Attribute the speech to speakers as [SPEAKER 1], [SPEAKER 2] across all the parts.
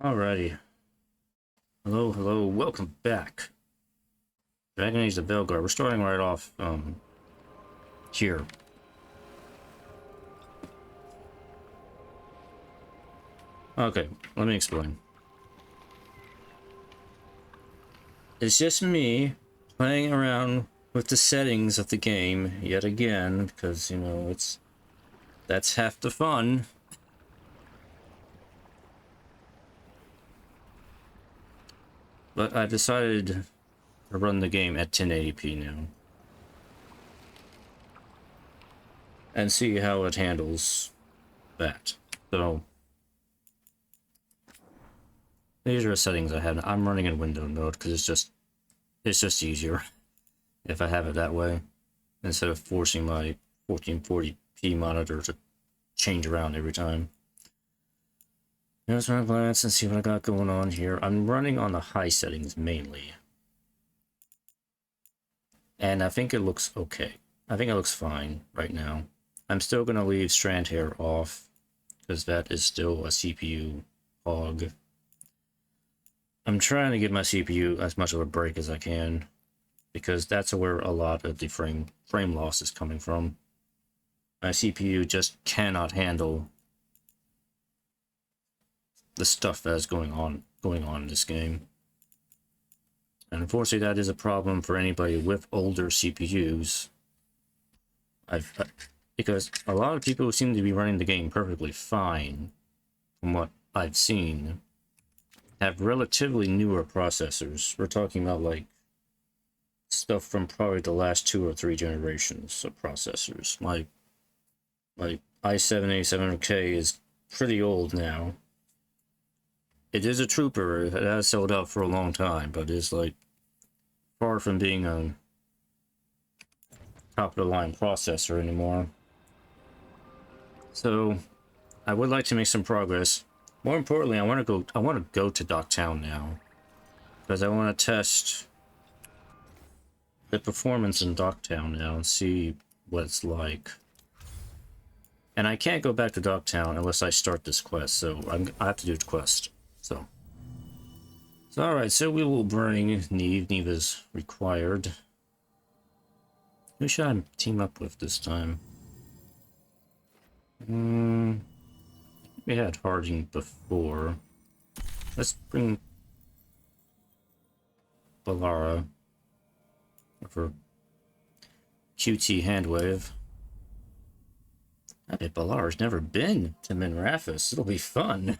[SPEAKER 1] Alrighty. Hello, hello, welcome back. Dragon Age of Veilguard. We're starting right off, here. Okay, let me explain. It's just me playing around with the settings of the game yet again, because, you know, that's half the fun. But I've decided to run the game at 1080p now. And see how it handles that. So, these are the settings I have. I'm running in window mode because it's just easier if I have it that way, instead of forcing my 1440p monitor to change around every time. Let's run a glance and see what I got going on here. I'm running on the high settings mainly. And I think it looks okay. I think it looks fine right now. I'm still going to leave strand hair off, because that is still a CPU hog. I'm trying to give my CPU as much of a break as I can, because that's where a lot of the frame loss is coming from. My CPU just cannot handle the stuff that is going on in this game. And unfortunately, that is a problem for anybody with older CPUs. Because a lot of people who seem to be running the game perfectly fine, from what I've seen, have relatively newer processors. We're talking about like stuff from probably the last 2 or 3 generations of processors. My i7-8700K is pretty old now. It is a trooper. It has sold out for a long time, but it's like far from being a top of the line processor anymore. So I would like to make some progress. More importantly, I want to go to Docktown now, because I want to test the performance in Docktown now and see what it's like. And I can't go back to Docktown unless I start this quest, so I have to do the quest. So alright, so we will bring Neve. Neve is required. Who should I team up with this time? We had Harding before. Let's bring Ballara for QT Handwave. I bet Ballara's never been to Minrathous. It'll be fun.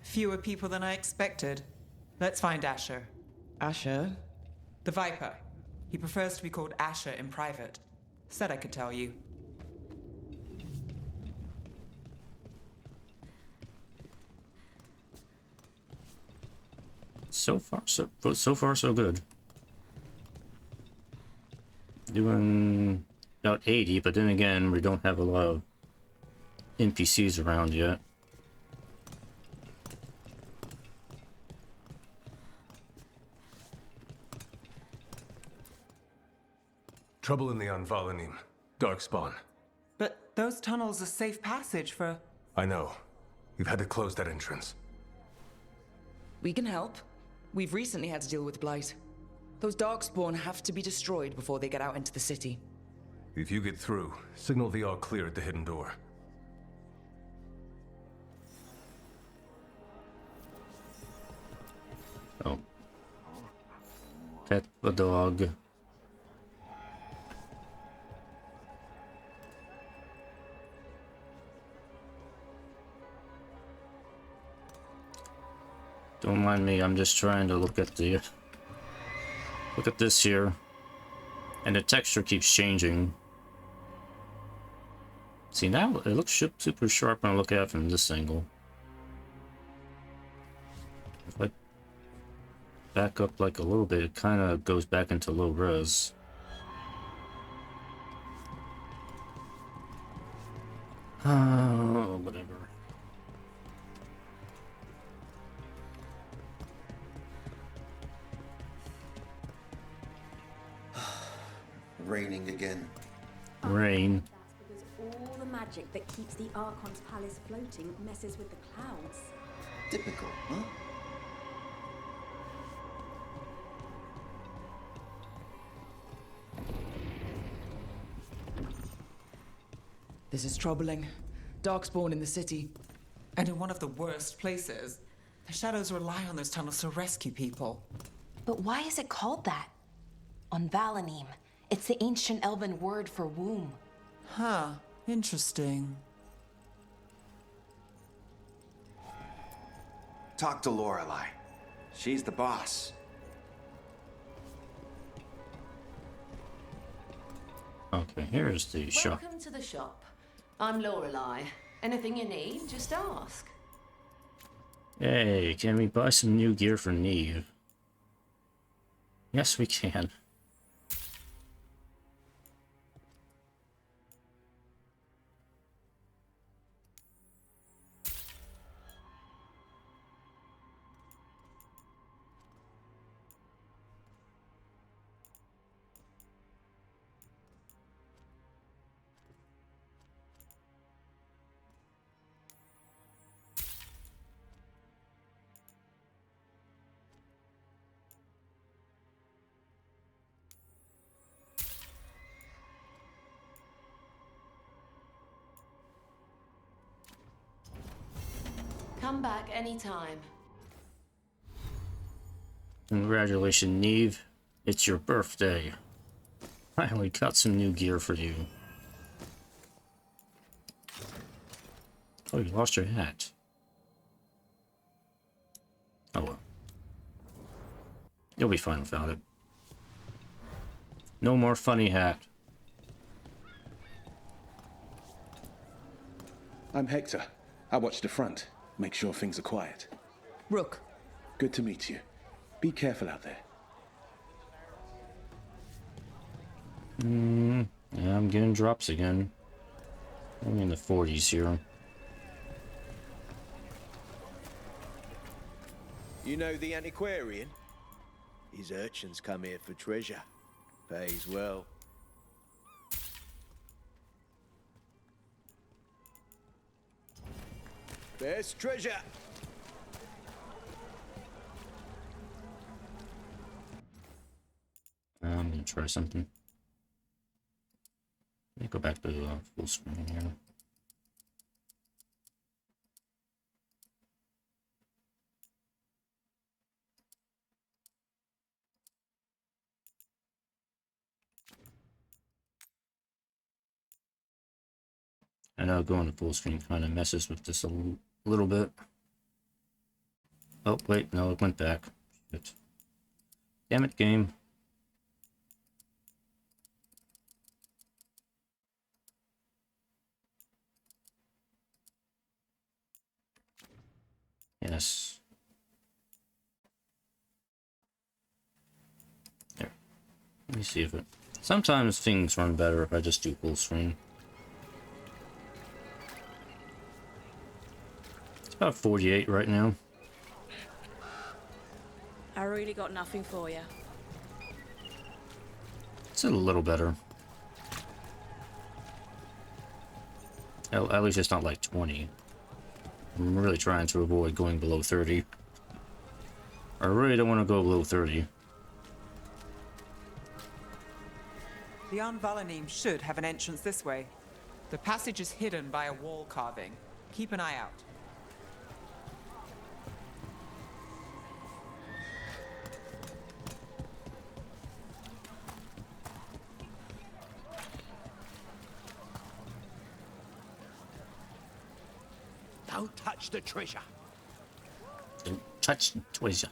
[SPEAKER 2] Fewer people than I expected. Let's find Asher.
[SPEAKER 3] Asher?
[SPEAKER 2] The Viper. He prefers to be called Asher in private. Said I could tell you.
[SPEAKER 1] So far so good. Doing about 80, but then again, we don't have a lot of NPCs around yet.
[SPEAKER 4] Trouble in the Ghilan'nain. Darkspawn.
[SPEAKER 2] But those tunnels are safe passage for...
[SPEAKER 4] I know. We've had to close that entrance.
[SPEAKER 3] We can help. We've recently had to deal with Blight. Those Darkspawn have to be destroyed before they get out into the city.
[SPEAKER 4] If you get through, signal the all clear at the hidden door.
[SPEAKER 1] Oh. Pet the dog. Don't mind me, I'm just trying to look at this here. And the texture keeps changing. See, now it looks super sharp when I look at it from this angle. If I back up like a little bit, it kind of goes back into low res. Whatever.
[SPEAKER 5] Raining again.
[SPEAKER 1] Rain.
[SPEAKER 6] That's because all the
[SPEAKER 5] magic that keeps the Archon's palace floating messes with the clouds.
[SPEAKER 6] Typical, huh?
[SPEAKER 3] This is troubling. Darkspawn in the city.
[SPEAKER 2] And in one of the worst places. The shadows rely on those tunnels to rescue people.
[SPEAKER 7] But why is it called that? On Valanim, it's the ancient elven word for womb.
[SPEAKER 2] Huh. Interesting.
[SPEAKER 6] Talk to Lorelei. She's the boss.
[SPEAKER 1] Okay, here's the shop.
[SPEAKER 8] Welcome to the shop. I'm Lorelei. Anything you need, just ask.
[SPEAKER 1] Hey, can we buy some new gear for Neve? Yes, we can.
[SPEAKER 8] Come back anytime.
[SPEAKER 1] Congratulations, Neve. It's your birthday. I only got some new gear for you. Oh, you lost your hat. Oh well. You'll be fine without it. No more funny hat.
[SPEAKER 9] I'm Hector. I watch the front. Make sure things are quiet.
[SPEAKER 3] Rook.
[SPEAKER 9] Good to meet you. Be careful out there.
[SPEAKER 1] Yeah, I'm getting drops again. I'm in the 40s here.
[SPEAKER 10] You know the antiquarian? His urchins come here for treasure. Pays well. There's treasure!
[SPEAKER 1] I'm gonna try something. Let me go back to full screen here. I know going to full screen kind of messes with this a little bit. Oh, wait, no, it went back. Shit. Damn it, game. Yes. There. Let me see if it... Sometimes things run better if I just do full screen. It's about 48 right now.
[SPEAKER 5] I really got nothing for you.
[SPEAKER 1] It's a little better. At least it's not like 20. I'm really trying to avoid going below 30. I really don't want to go below 30.
[SPEAKER 2] The Valanim should have an entrance this way. The passage is hidden by a wall carving. Keep an eye out.
[SPEAKER 10] Don't touch the treasure.
[SPEAKER 1] Don't touch the treasure.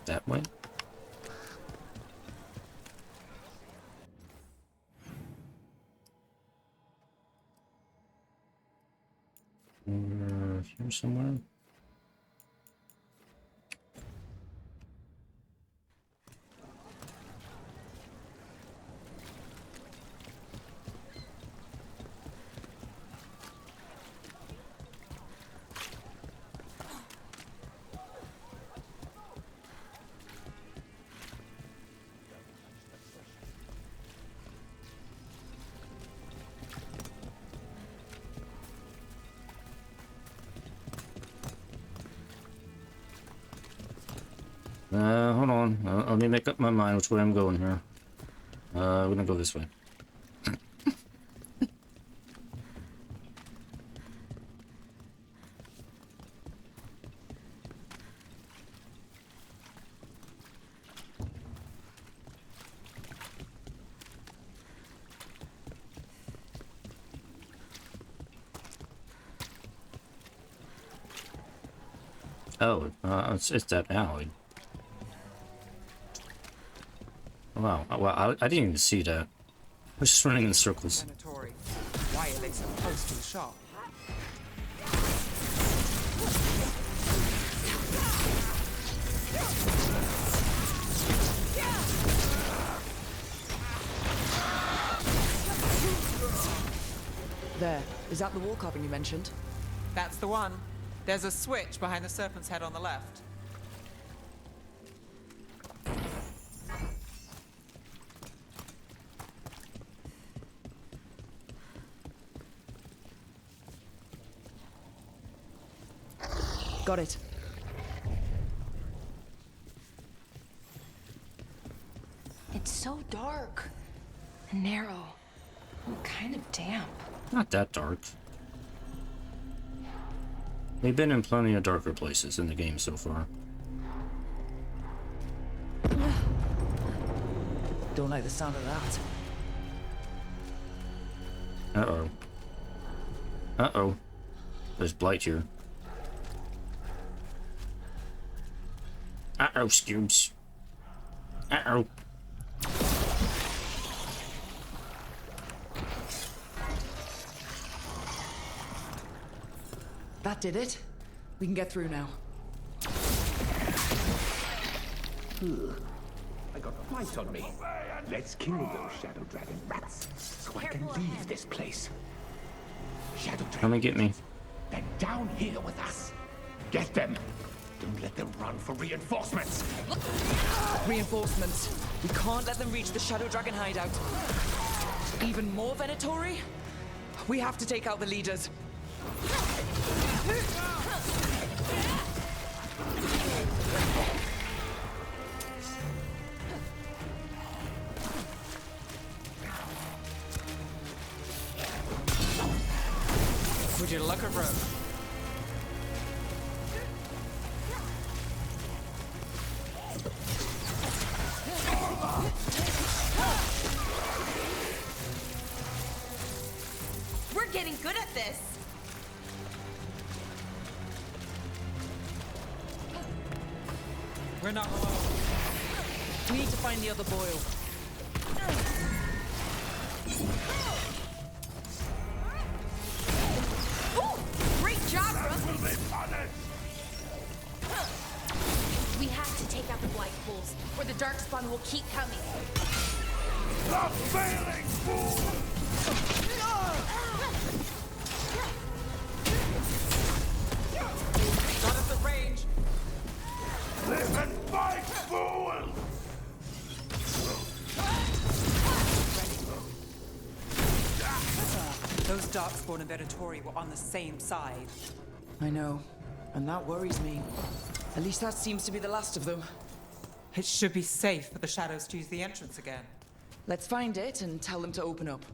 [SPEAKER 1] That way? Here somewhere? Hold on. Let me make up my mind which way I'm going here. We're gonna go this way. Oh, it's that alley. Wow, well, I didn't even see that. I was just running in circles.
[SPEAKER 2] Venatori. Why are they so close to the shop?
[SPEAKER 3] There. Is that the wall carving you mentioned?
[SPEAKER 2] That's the one. There's a switch behind the serpent's head on the left.
[SPEAKER 3] Got it.
[SPEAKER 7] It's so dark and narrow and kind of damp.
[SPEAKER 1] Not that dark. We've been in plenty of darker places in the game so far.
[SPEAKER 3] Don't like the sound of that.
[SPEAKER 1] Uh-oh. Uh-oh. There's blight here. Uh-oh, Scoops. Uh-oh.
[SPEAKER 3] That did it. We can get through now.
[SPEAKER 9] I got a fight on me. Let's kill those Shadow Dragon rats so I can leave this place. Shadow Dragon.
[SPEAKER 1] Come and get me.
[SPEAKER 9] They're down here with us. Get them. Don't let them run for reinforcements.
[SPEAKER 3] Reinforcements. We can't let them reach the Shadow Dragon hideout. Even more Venatori? We have to take out the leaders.
[SPEAKER 2] Would you look at Rook?
[SPEAKER 7] We're getting good at this.
[SPEAKER 2] We're not alone.
[SPEAKER 3] We need to find the other boil.
[SPEAKER 7] Ooh, great job, Rook. We have to take out the blight pools, or the darkspawn will keep coming.
[SPEAKER 9] The failing fool!
[SPEAKER 2] Not at the range.
[SPEAKER 9] Live and fight, fool!
[SPEAKER 2] Those darkspawn and Venatori were on the same side.
[SPEAKER 3] I know, and that worries me. At least that seems to be the last of them.
[SPEAKER 2] It should be safe for the shadows to use the entrance again.
[SPEAKER 3] Let's find it and tell them to open up.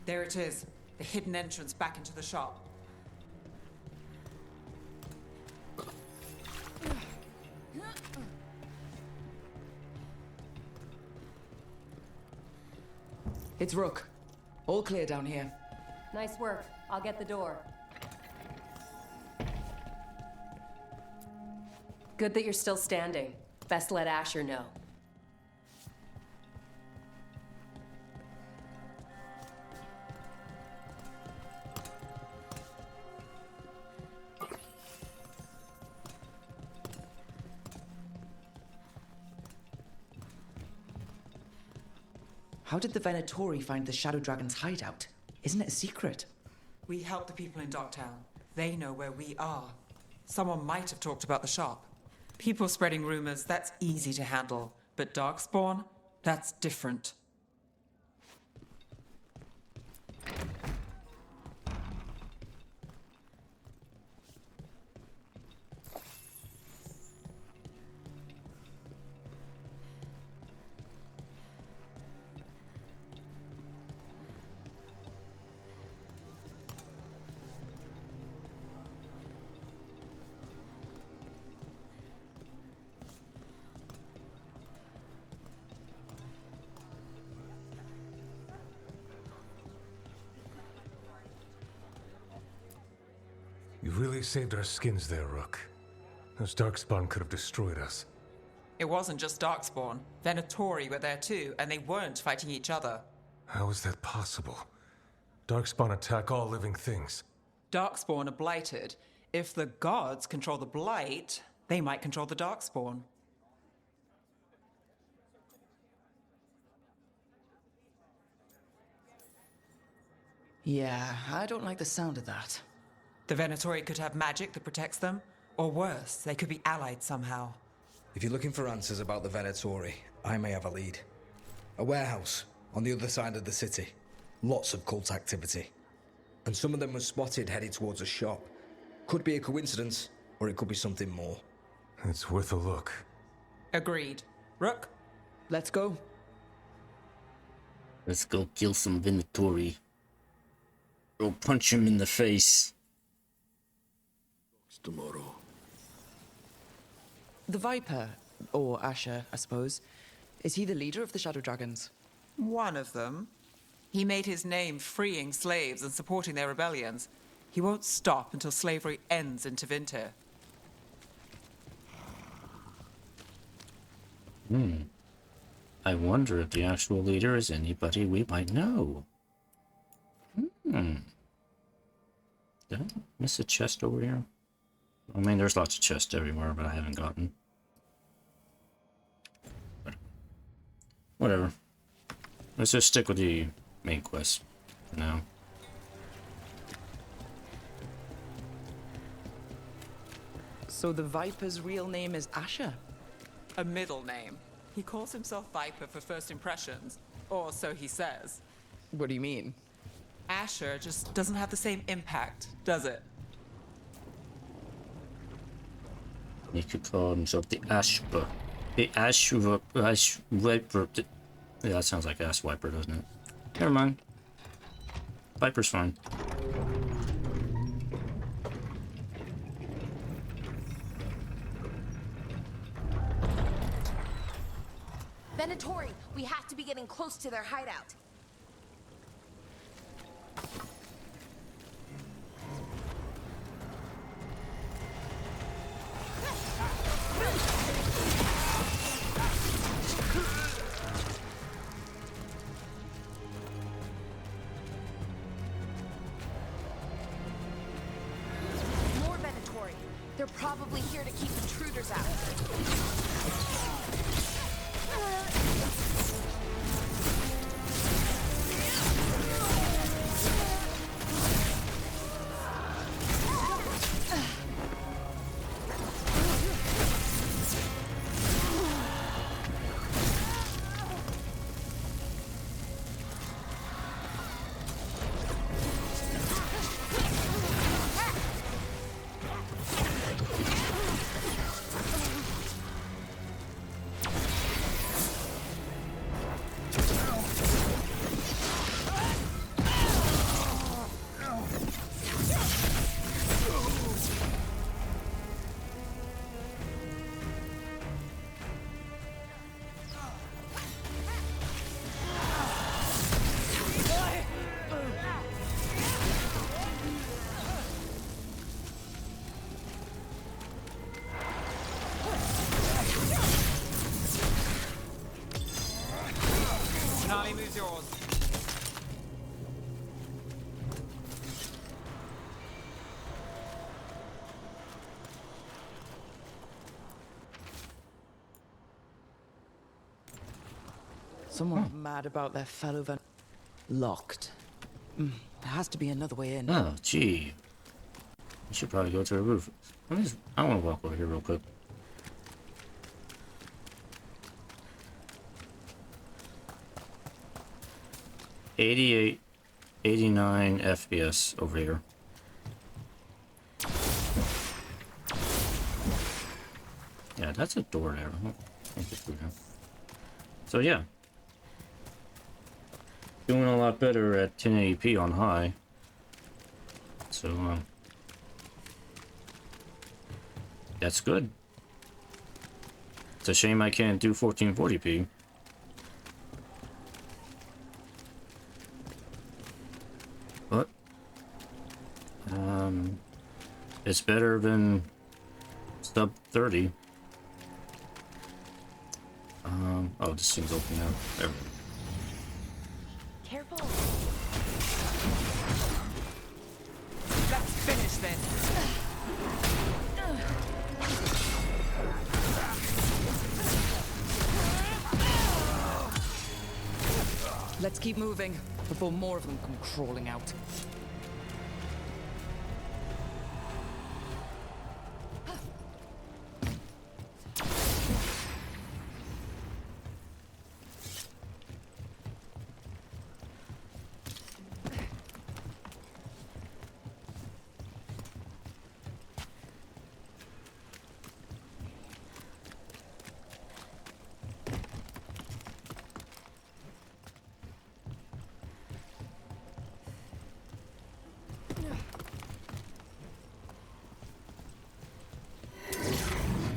[SPEAKER 2] There it is, the hidden entrance back into the shop.
[SPEAKER 3] It's Rook. All clear down here.
[SPEAKER 11] Nice work. I'll get the door. Good that you're still standing. Best let Asher know.
[SPEAKER 3] How did the Venatori find the Shadow Dragon's hideout? Isn't it a secret?
[SPEAKER 2] We help the people in Docktown. They know where we are. Someone might have talked about the shop. People spreading rumors, that's easy to handle. But Darkspawn, that's different.
[SPEAKER 4] You really saved our skins there, Rook. Those Darkspawn could have destroyed us.
[SPEAKER 2] It wasn't just Darkspawn. Venatori were there too, and they weren't fighting each other.
[SPEAKER 4] How is that possible? Darkspawn attack all living things.
[SPEAKER 2] Darkspawn are blighted. If the gods control the blight, they might control the Darkspawn.
[SPEAKER 3] Yeah, I don't like the sound of that.
[SPEAKER 2] The Venatori could have magic that protects them, or worse, they could be allied somehow.
[SPEAKER 12] If you're looking for answers about the Venatori, I may have a lead. A warehouse on the other side of the city. Lots of cult activity. And some of them were spotted headed towards a shop. Could be a coincidence, or it could be something more.
[SPEAKER 4] It's worth a look.
[SPEAKER 2] Agreed. Rook?
[SPEAKER 3] Let's go.
[SPEAKER 1] Let's go kill some Venatori. Go punch him in the face.
[SPEAKER 10] Tomorrow.
[SPEAKER 3] The Viper, or Asher, I suppose. Is he the leader of the Shadow Dragons?
[SPEAKER 2] One of them. He made his name freeing slaves and supporting their rebellions. He won't stop until slavery ends in Tevinter.
[SPEAKER 1] I wonder if the actual leader is anybody we might know. Did I miss a chest over here? I mean, there's lots of chests everywhere, but I haven't gotten. Whatever. Let's just stick with the main quest for now.
[SPEAKER 3] So the Viper's real name is Asher?
[SPEAKER 2] A middle name. He calls himself Viper for first impressions, or so he says.
[SPEAKER 3] What do you mean?
[SPEAKER 2] Asher just doesn't have the same impact, does it?
[SPEAKER 1] He could call himself the Ashba. The Ash Wiper. Yeah, that sounds like Ass Wiper, doesn't it? Never mind. Viper's fine.
[SPEAKER 7] Venatori, we have to be getting close to their hideout. More Venatori. They're probably here to keep intruders out.
[SPEAKER 2] Charlie, move's yours.
[SPEAKER 3] Someone's mad about their fellow locked. There has to be another way in.
[SPEAKER 1] Oh, gee. You should probably go to the roof. I want to walk over here real quick. '88, '89 FPS over here. Yeah, that's a door there. I think it's through there. So yeah. Doing a lot better at 1080p on high. So, that's good. It's a shame I can't do 1440p. But, it's better than sub 30. Oh, this thing's open now. There we go.
[SPEAKER 7] Careful.
[SPEAKER 2] Let's finish this.
[SPEAKER 3] Let's keep moving before more of them come crawling out.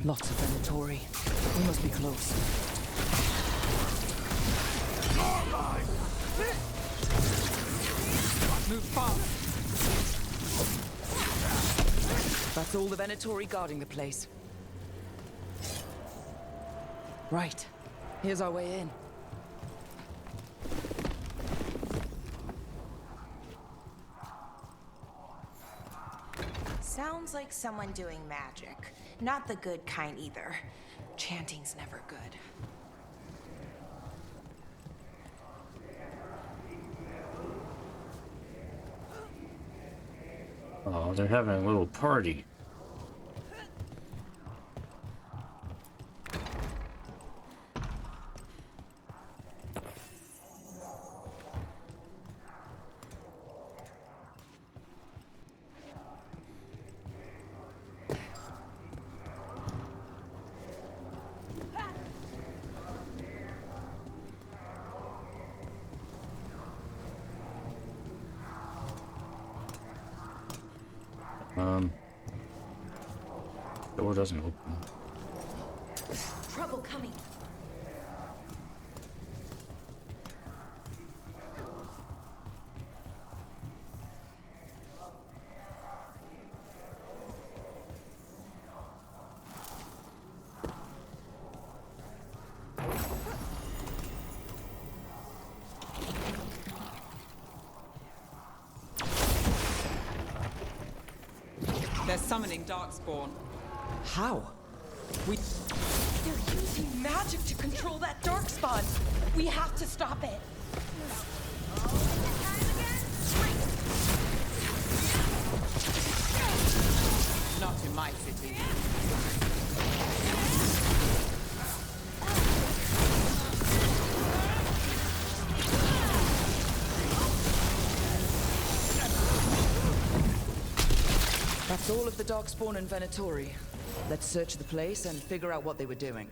[SPEAKER 3] Lots of inventory. We must be close.
[SPEAKER 2] Move fast.
[SPEAKER 3] That's all the Venatori guarding the place. Right. Here's our way in.
[SPEAKER 7] Sounds like someone doing magic. Not the good kind either. Chanting's never good.
[SPEAKER 1] Oh, they're having a little party. Door doesn't open.
[SPEAKER 7] Trouble coming.
[SPEAKER 2] They're summoning Darkspawn.
[SPEAKER 3] How?
[SPEAKER 7] They're using magic to control that darkspawn. We have to stop it.
[SPEAKER 2] Not in my city.
[SPEAKER 3] That's all of the Darkspawn and Venatori. Let's search the place and figure out what they were doing.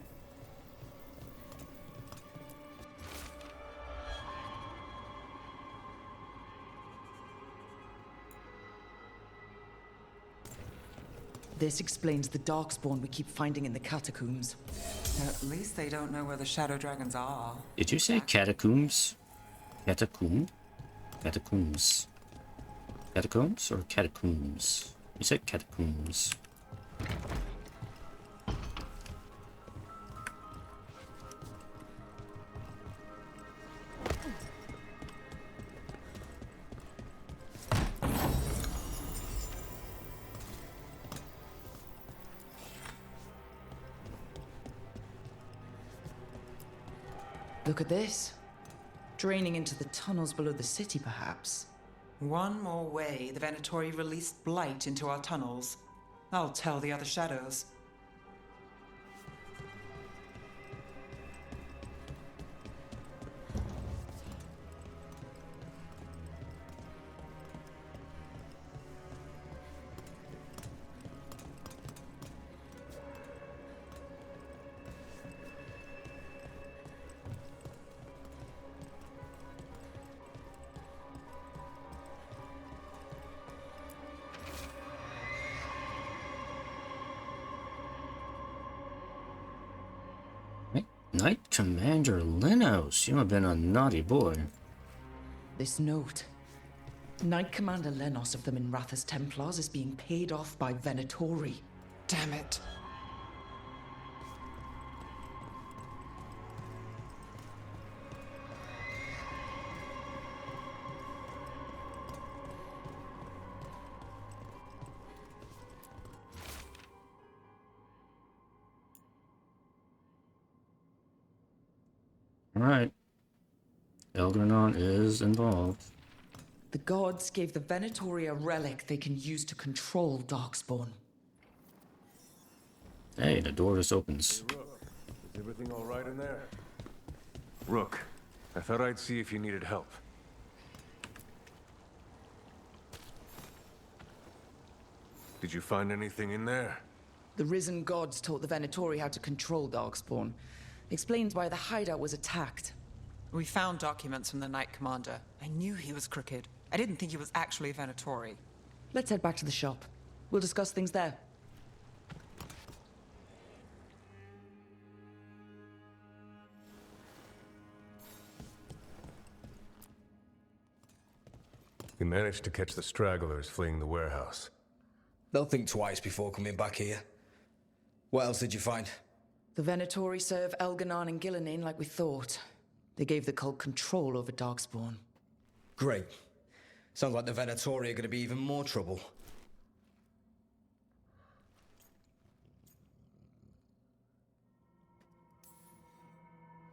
[SPEAKER 3] This explains the Darkspawn we keep finding in the catacombs.
[SPEAKER 2] At least they don't know where the Shadow Dragons are.
[SPEAKER 1] Did you say catacombs? Catacomb? Catacombs. Catacombs or catacombs? You said catacombs.
[SPEAKER 3] Look at this. Draining into the tunnels below the city, perhaps.
[SPEAKER 2] One more way the Venatori released blight into our tunnels. I'll tell the other shadows.
[SPEAKER 1] Knight Commander Lenos, you have been a naughty boy.
[SPEAKER 3] This note. Knight Commander Lenos of the Minrathous Templars is being paid off by Venatori.
[SPEAKER 2] Damn it.
[SPEAKER 1] Alright. Elgar'nan is involved.
[SPEAKER 3] The gods gave the Venatori a relic they can use to control Darkspawn.
[SPEAKER 1] Hey, the door just opens.
[SPEAKER 4] Hey, Rook, is everything all right in there? Rook, I thought I'd see if you needed help. Did you find anything in there?
[SPEAKER 3] The risen gods taught the Venatori how to control Darkspawn. Explains why the hideout was attacked.
[SPEAKER 2] We found documents from the Knight Commander. I knew he was crooked. I didn't think he was actually a Venatori.
[SPEAKER 3] Let's head back to the shop. We'll discuss things there.
[SPEAKER 4] We managed to catch the stragglers fleeing the warehouse.
[SPEAKER 12] They'll think twice before coming back here. What else did you find?
[SPEAKER 3] The Venatori serve Elgar'nan and Ghilan'nain like we thought. They gave the cult control over Darkspawn.
[SPEAKER 12] Great. Sounds like the Venatori are going to be even more trouble.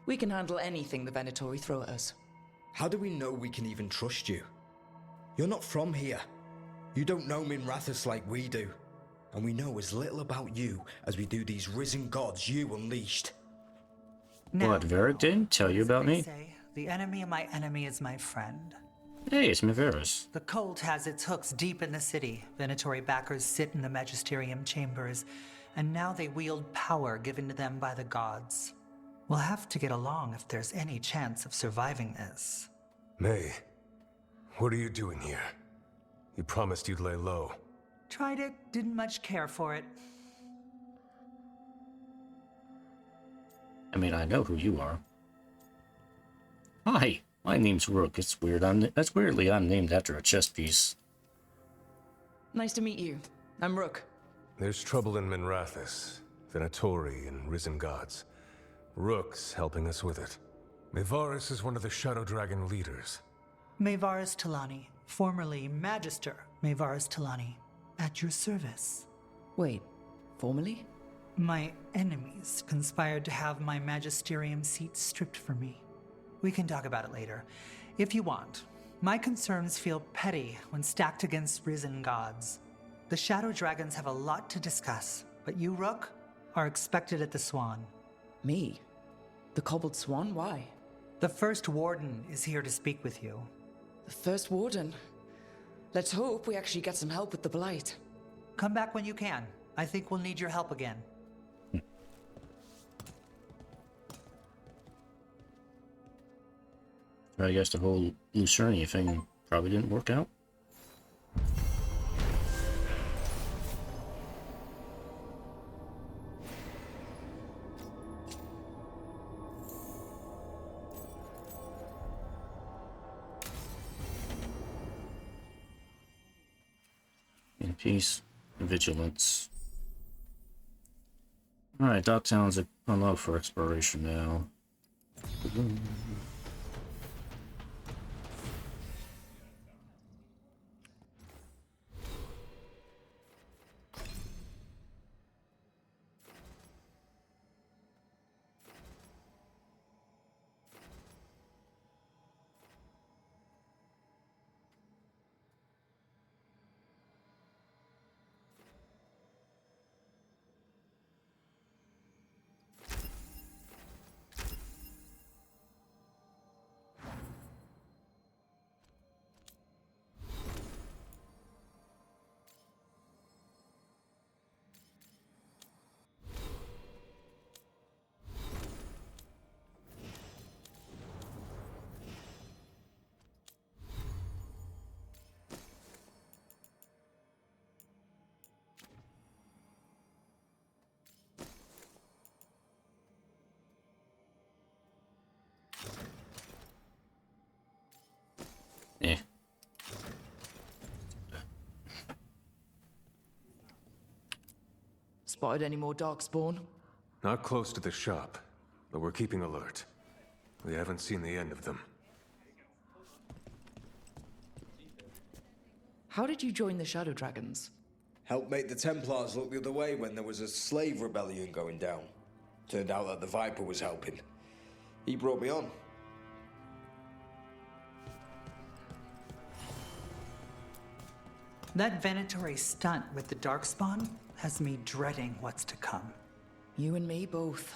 [SPEAKER 3] We can handle anything the Venatori throw at us.
[SPEAKER 12] How do we know we can even trust you? You're not from here. You don't know Minrathous like we do. And we know as little about you as we do these risen gods you unleashed.
[SPEAKER 1] What, Varric didn't tell you about me?
[SPEAKER 13] Say, the enemy of my enemy is my friend.
[SPEAKER 1] Hey, it's Miveris.
[SPEAKER 13] The cult has its hooks deep in the city. Venatori backers sit in the magisterium chambers, and now they wield power given to them by the gods. We'll have to get along if there's any chance of surviving this.
[SPEAKER 4] May, what are you doing here? You promised you'd lay low.
[SPEAKER 13] Tried it, didn't much care for it.
[SPEAKER 1] I mean, I know who you are. Hi, my name's Rook. It's weird. That's weirdly I'm named after a chess piece.
[SPEAKER 3] Nice to meet you. I'm Rook.
[SPEAKER 4] There's trouble in Minrathous, Venatori and risen gods. Rook's helping us with it. Mevaris is one of the Shadow Dragon leaders.
[SPEAKER 13] Mevaris Talani, formerly Magister Mevaris Talani, at your service.
[SPEAKER 3] Wait, formerly?
[SPEAKER 13] My enemies conspired to have my magisterium seat stripped from me. We can talk about it later, if you want. My concerns feel petty when stacked against risen gods. The Shadow Dragons have a lot to discuss, but you, Rook, are expected at the Swan.
[SPEAKER 3] Me? The Cobbled Swan? Why?
[SPEAKER 13] The First Warden is here to speak with you.
[SPEAKER 3] The First Warden? Let's hope we actually get some help with the Blight.
[SPEAKER 13] Come back when you can. I think we'll need your help again.
[SPEAKER 1] I guess the whole Lucernia thing probably didn't work out. In peace, Vigilance. Alright, Docktown's unlocked for exploration now.
[SPEAKER 3] Spotted any more darkspawn?
[SPEAKER 4] Not close to the shop, but we're keeping alert. We haven't seen the end of them.
[SPEAKER 3] How did you join the Shadow Dragons?
[SPEAKER 12] Helped make the Templars look the other way when there was a slave rebellion going down. Turned out that the Viper was helping. He brought me on.
[SPEAKER 13] That Venatori stunt with the Darkspawn has me dreading what's to come.
[SPEAKER 3] You and me both.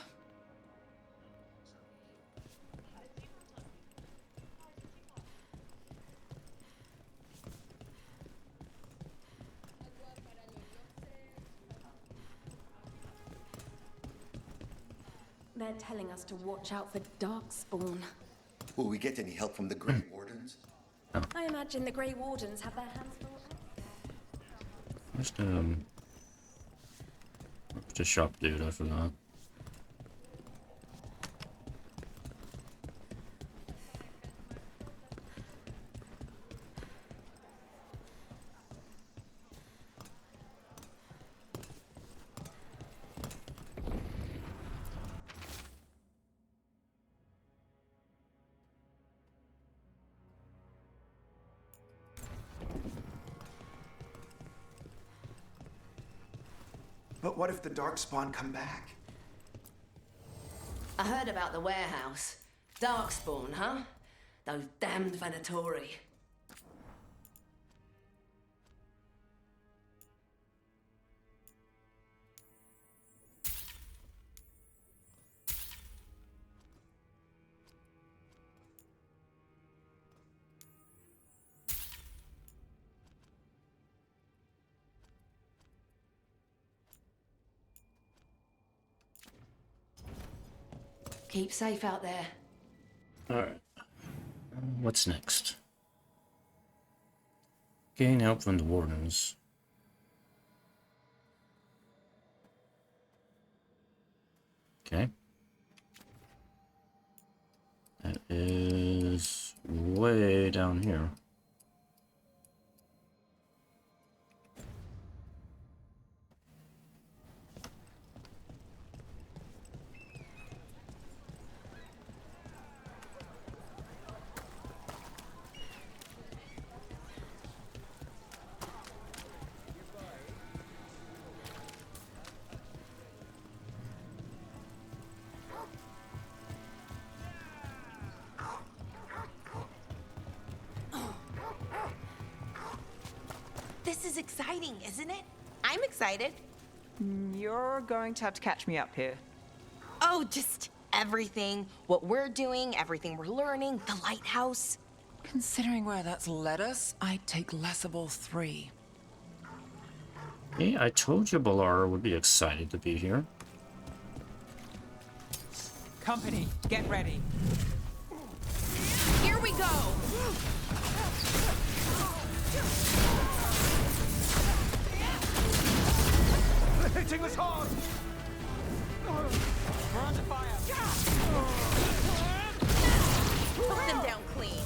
[SPEAKER 5] They're telling us to watch out for Darkspawn.
[SPEAKER 6] Will we get any help from the Grey Wardens?
[SPEAKER 5] I imagine the Grey Wardens have their hands full.
[SPEAKER 1] What's the shop dude? I forgot.
[SPEAKER 6] But what if the Darkspawn come back?
[SPEAKER 8] I heard about the warehouse. Darkspawn, huh? Those damned Venatori. Keep safe out there.
[SPEAKER 1] Alright. What's next? Gain help from the Wardens. Okay. That is way down here.
[SPEAKER 7] This is exciting, isn't it? I'm excited.
[SPEAKER 2] You're going to have to catch me up here.
[SPEAKER 7] Oh, just everything. What we're doing, everything we're learning, the lighthouse.
[SPEAKER 3] Considering where that's led us, I'd take less of all three.
[SPEAKER 1] Hey, I told you Balara would be excited to be here.
[SPEAKER 2] Company, get ready.
[SPEAKER 7] Here we go!
[SPEAKER 10] They're hitting us hard!
[SPEAKER 2] We're under fire.
[SPEAKER 7] Put them down clean.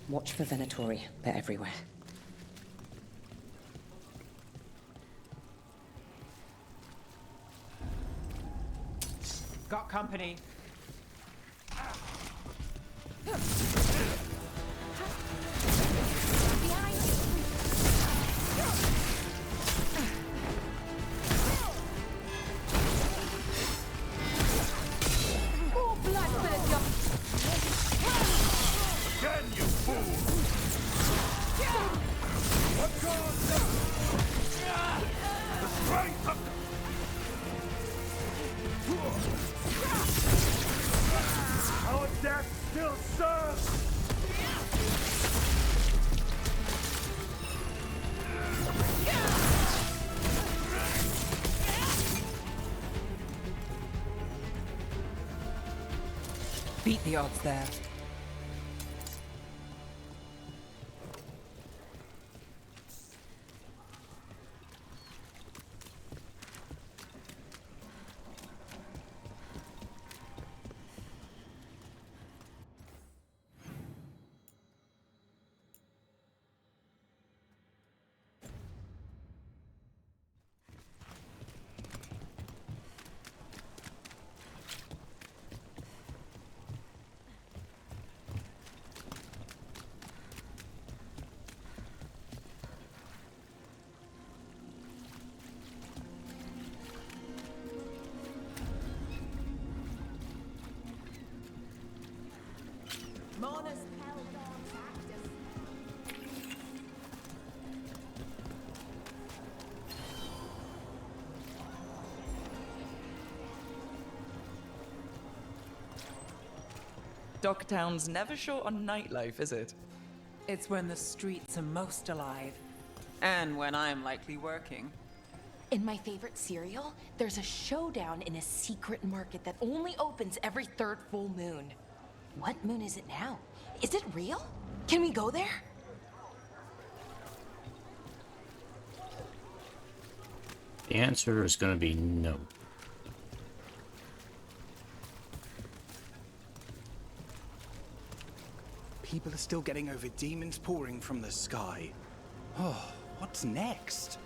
[SPEAKER 3] Watch for Venatori. They're everywhere.
[SPEAKER 2] Got company.
[SPEAKER 10] Again, you fool! What's on? The strength of... Our death still serves!
[SPEAKER 2] Beat the odds there.
[SPEAKER 3] Docktown's never short on nightlife, is it?
[SPEAKER 2] It's when the streets are most alive. And when I'm likely working.
[SPEAKER 7] In my favorite cereal, there's a showdown in a secret market that only opens every third full moon. What moon is it now? Is it real? Can we go there?
[SPEAKER 1] The answer is going to be no.
[SPEAKER 14] People are still getting over demons pouring from the sky. Oh, what's next?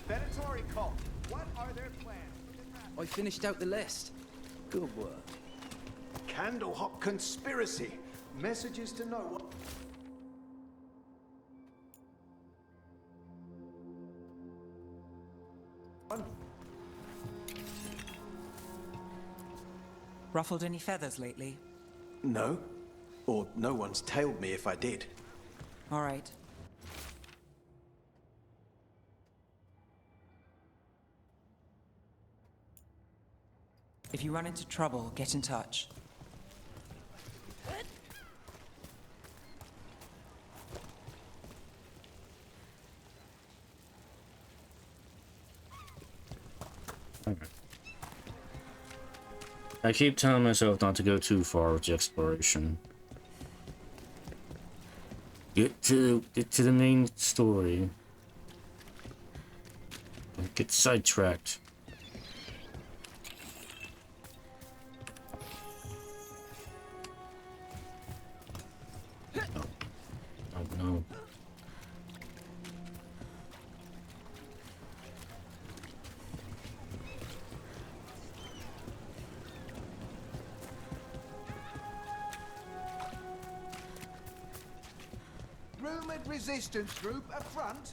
[SPEAKER 10] Venatory cult. What are their plans?
[SPEAKER 14] I finished out the list.
[SPEAKER 10] Good work. Candlehop conspiracy. Messages to know what.
[SPEAKER 2] Ruffled any feathers lately?
[SPEAKER 10] No. Or no one's tailed me if I did.
[SPEAKER 2] All right. If you run into trouble, get in touch.
[SPEAKER 1] I keep telling myself not to go too far with the exploration. Get to the main story. Don't get sidetracked. Oh no.
[SPEAKER 10] Rumored resistance group up front.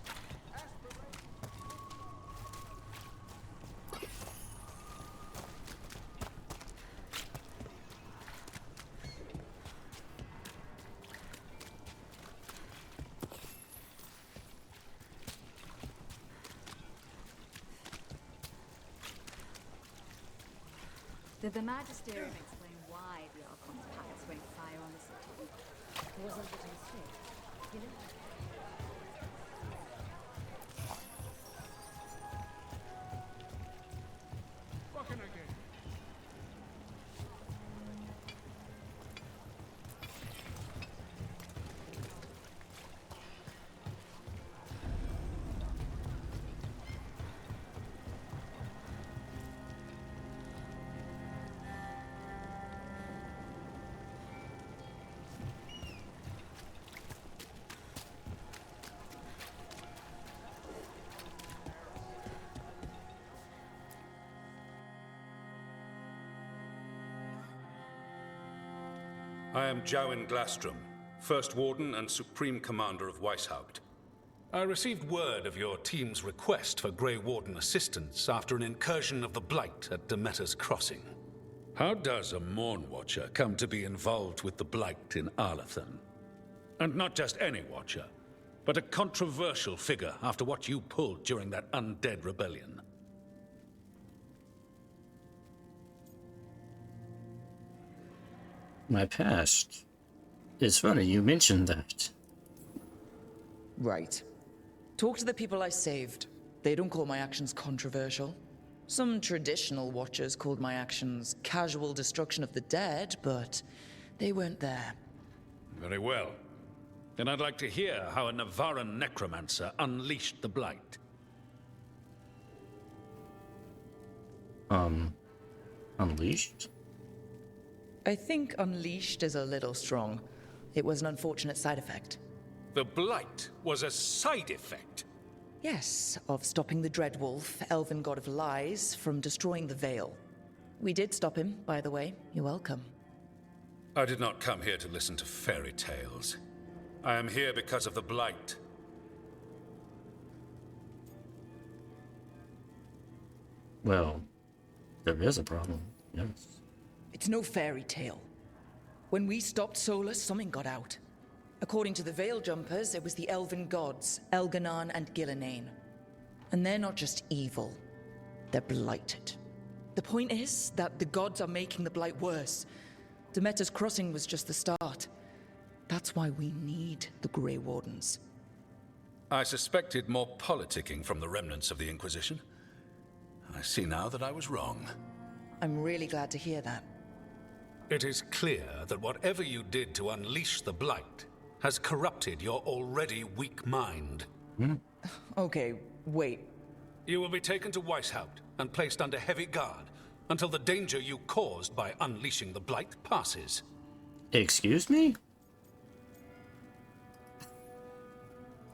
[SPEAKER 15] Did the Magisterium explain why the Archon's palace went fire on the city? Wasn't it a mistake? You know?
[SPEAKER 10] Fucking again.
[SPEAKER 16] I am Jowin Glastrom, First Warden and Supreme Commander of Weishaupt. I received word of your team's request for Grey Warden assistance after an incursion of the Blight at Demeter's Crossing. How does a Morn Watcher come to be involved with the Blight in Arlathan? And not just any Watcher, but a controversial figure after what you pulled during that undead rebellion.
[SPEAKER 1] My past. It's funny you mentioned that.
[SPEAKER 3] Right. Talk to the people I saved. They don't call my actions controversial. Some traditional watchers called my actions casual destruction of the dead, but they weren't there.
[SPEAKER 16] Very well. Then I'd like to hear how a Navaran necromancer unleashed the Blight.
[SPEAKER 1] Unleashed?
[SPEAKER 3] I think unleashed is a little strong. It was an unfortunate side effect.
[SPEAKER 16] The Blight was a side effect?
[SPEAKER 3] Yes, of stopping the Dreadwolf, elven god of lies, from destroying the Veil. We did stop him, by the way. You're welcome.
[SPEAKER 16] I did not come here to listen to fairy tales. I am here because of the Blight.
[SPEAKER 1] Well, there is a problem, yes.
[SPEAKER 3] It's no fairy tale. When we stopped Solas, something got out. According to the Veil Jumpers, it was the elven gods, Elgar'nan and Ghilan'nain. And they're not just evil, they're blighted. The point is that the gods are making the blight worse. Demeter's crossing was just the start. That's why we need the Grey Wardens.
[SPEAKER 16] I suspected more politicking from the remnants of the Inquisition. I see now that I was wrong.
[SPEAKER 3] I'm really glad to hear that.
[SPEAKER 16] It is clear that whatever you did to unleash the Blight has corrupted your already weak mind.
[SPEAKER 3] Okay, wait.
[SPEAKER 16] You will be taken to Weishaupt and placed under heavy guard until the danger you caused by unleashing the Blight passes.
[SPEAKER 1] Excuse me?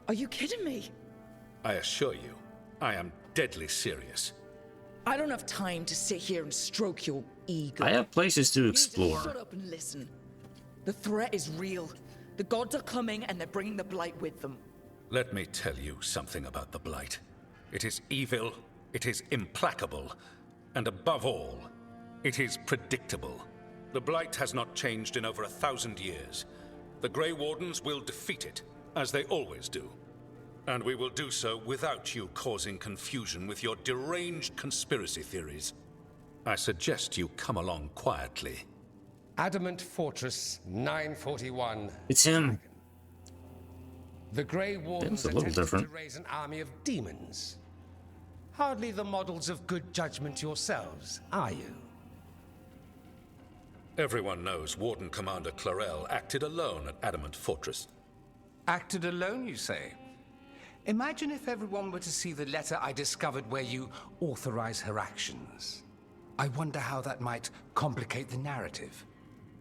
[SPEAKER 3] Are you kidding me?
[SPEAKER 16] I assure you, I am deadly serious.
[SPEAKER 3] I don't have time to sit here and stroke your ego.
[SPEAKER 1] I have places to
[SPEAKER 3] You need to
[SPEAKER 1] explore.
[SPEAKER 3] shut up and listen. The threat is real. The gods are coming and they're bringing the Blight with them.
[SPEAKER 16] Let me tell you something about the Blight. It is evil, it is implacable, and above all, it is predictable. The Blight has not changed in over 1,000 years. The Grey Wardens will defeat it, as they always do. And we will do so without you causing confusion with your deranged conspiracy theories. I suggest you come along quietly.
[SPEAKER 17] Adamant Fortress 941.
[SPEAKER 1] It's him.
[SPEAKER 17] The Grey Wardens
[SPEAKER 1] It's a little
[SPEAKER 17] attempted
[SPEAKER 1] different.
[SPEAKER 17] to raise an army of demons. Hardly the models of good judgment yourselves, are you?
[SPEAKER 16] Everyone knows Warden Commander Clarel acted alone at Adamant Fortress.
[SPEAKER 17] Acted alone, you say? Imagine if everyone were to see the letter I discovered where you authorize her actions. I wonder how that might complicate the narrative.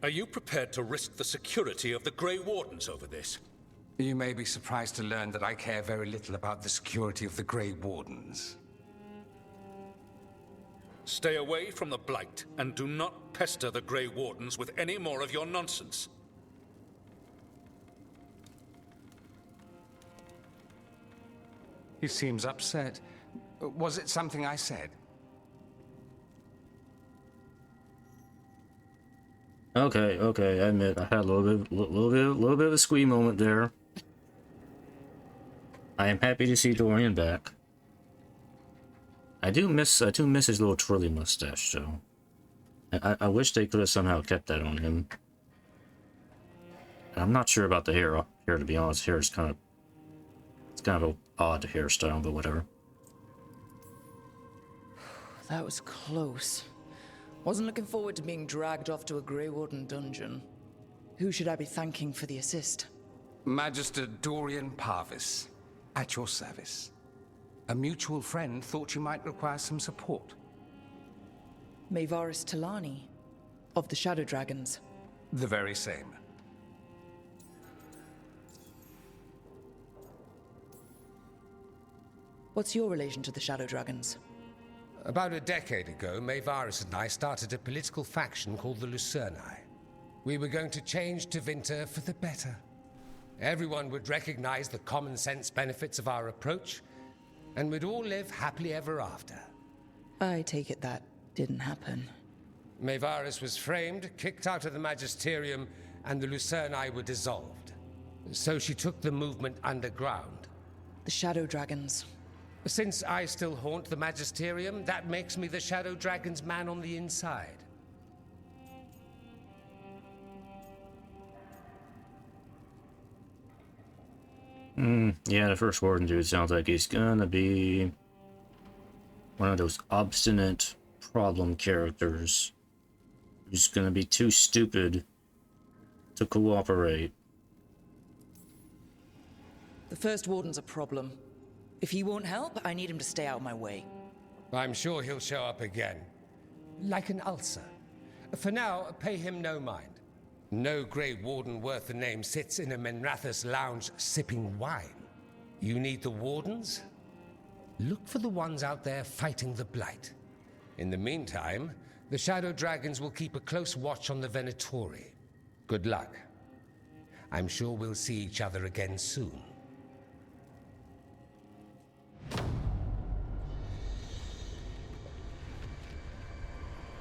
[SPEAKER 16] Are you prepared to risk the security of the Grey Wardens over this?
[SPEAKER 17] You may be surprised to learn that I care very little about the security of the Grey Wardens.
[SPEAKER 16] Stay away from the Blight, and do not pester the Grey Wardens with any more of your nonsense.
[SPEAKER 17] He seems upset. Was it something I said?
[SPEAKER 1] Okay, I admit I had a little bit of a squee moment there. I am happy to see Dorian back. I do miss his little twirly mustache though. I wish they could have somehow kept that on him. And I'm not sure about the hair to be honest. Hair is kind of an odd hairstyle, but whatever.
[SPEAKER 3] That was close. Wasn't looking forward to being dragged off to a Grey Warden dungeon. Who should I be thanking for the assist?
[SPEAKER 17] Magister Dorian Parvis, at your service. A mutual friend thought you might require some support.
[SPEAKER 3] Maevaris Talani, of the Shadow Dragons.
[SPEAKER 17] The very same.
[SPEAKER 3] What's your relation to the Shadow Dragons?
[SPEAKER 17] About a decade ago, Maevaris and I started a political faction called the Lucerni. We were going to change Tevinter for the better. Everyone would recognize the common sense benefits of our approach, and we'd all live happily ever after.
[SPEAKER 3] I take it that didn't happen.
[SPEAKER 17] Maevaris was framed, kicked out of the Magisterium, and the Lucerni were dissolved. So she took the movement underground.
[SPEAKER 3] The Shadow Dragons.
[SPEAKER 17] Since I still haunt the Magisterium, that makes me the Shadow Dragon's man on the inside.
[SPEAKER 1] Yeah, the first Warden dude sounds like he's gonna be one of those obstinate problem characters who's gonna be too stupid to cooperate.
[SPEAKER 3] The First Warden's a problem. If he won't help, I need him to stay out of my way.
[SPEAKER 17] I'm sure he'll show up again. Like an ulcer. For now, pay him no mind. No Grey Warden worth the name sits in a Minrathous lounge sipping wine. You need the Wardens? Look for the ones out there fighting the Blight. In the meantime, the Shadow Dragons will keep a close watch on the Venatori. Good luck. I'm sure we'll see each other again soon.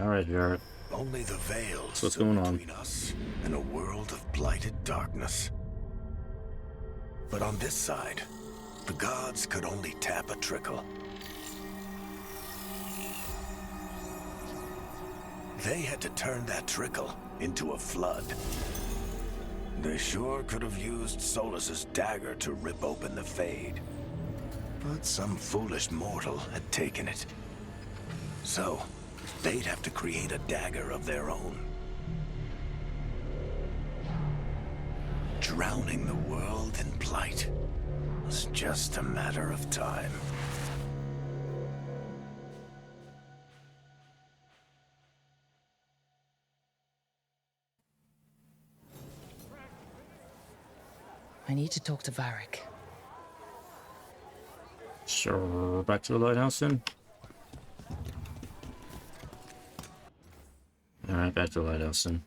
[SPEAKER 1] Alright, Jarrett.
[SPEAKER 18] Only the veil
[SPEAKER 1] So what's going on?
[SPEAKER 18] between us and a world of blighted darkness. But on this side, the gods could only tap a trickle. They had to turn that trickle into a flood. They sure could have used Solas's dagger to rip open the Fade. But some foolish mortal had taken it. So, they'd have to create a dagger of their own. Drowning the world in blight was just a matter of time.
[SPEAKER 3] I need to talk to Varric.
[SPEAKER 1] Sure, back to the lighthouse then. Alright, back to the lighthouse then.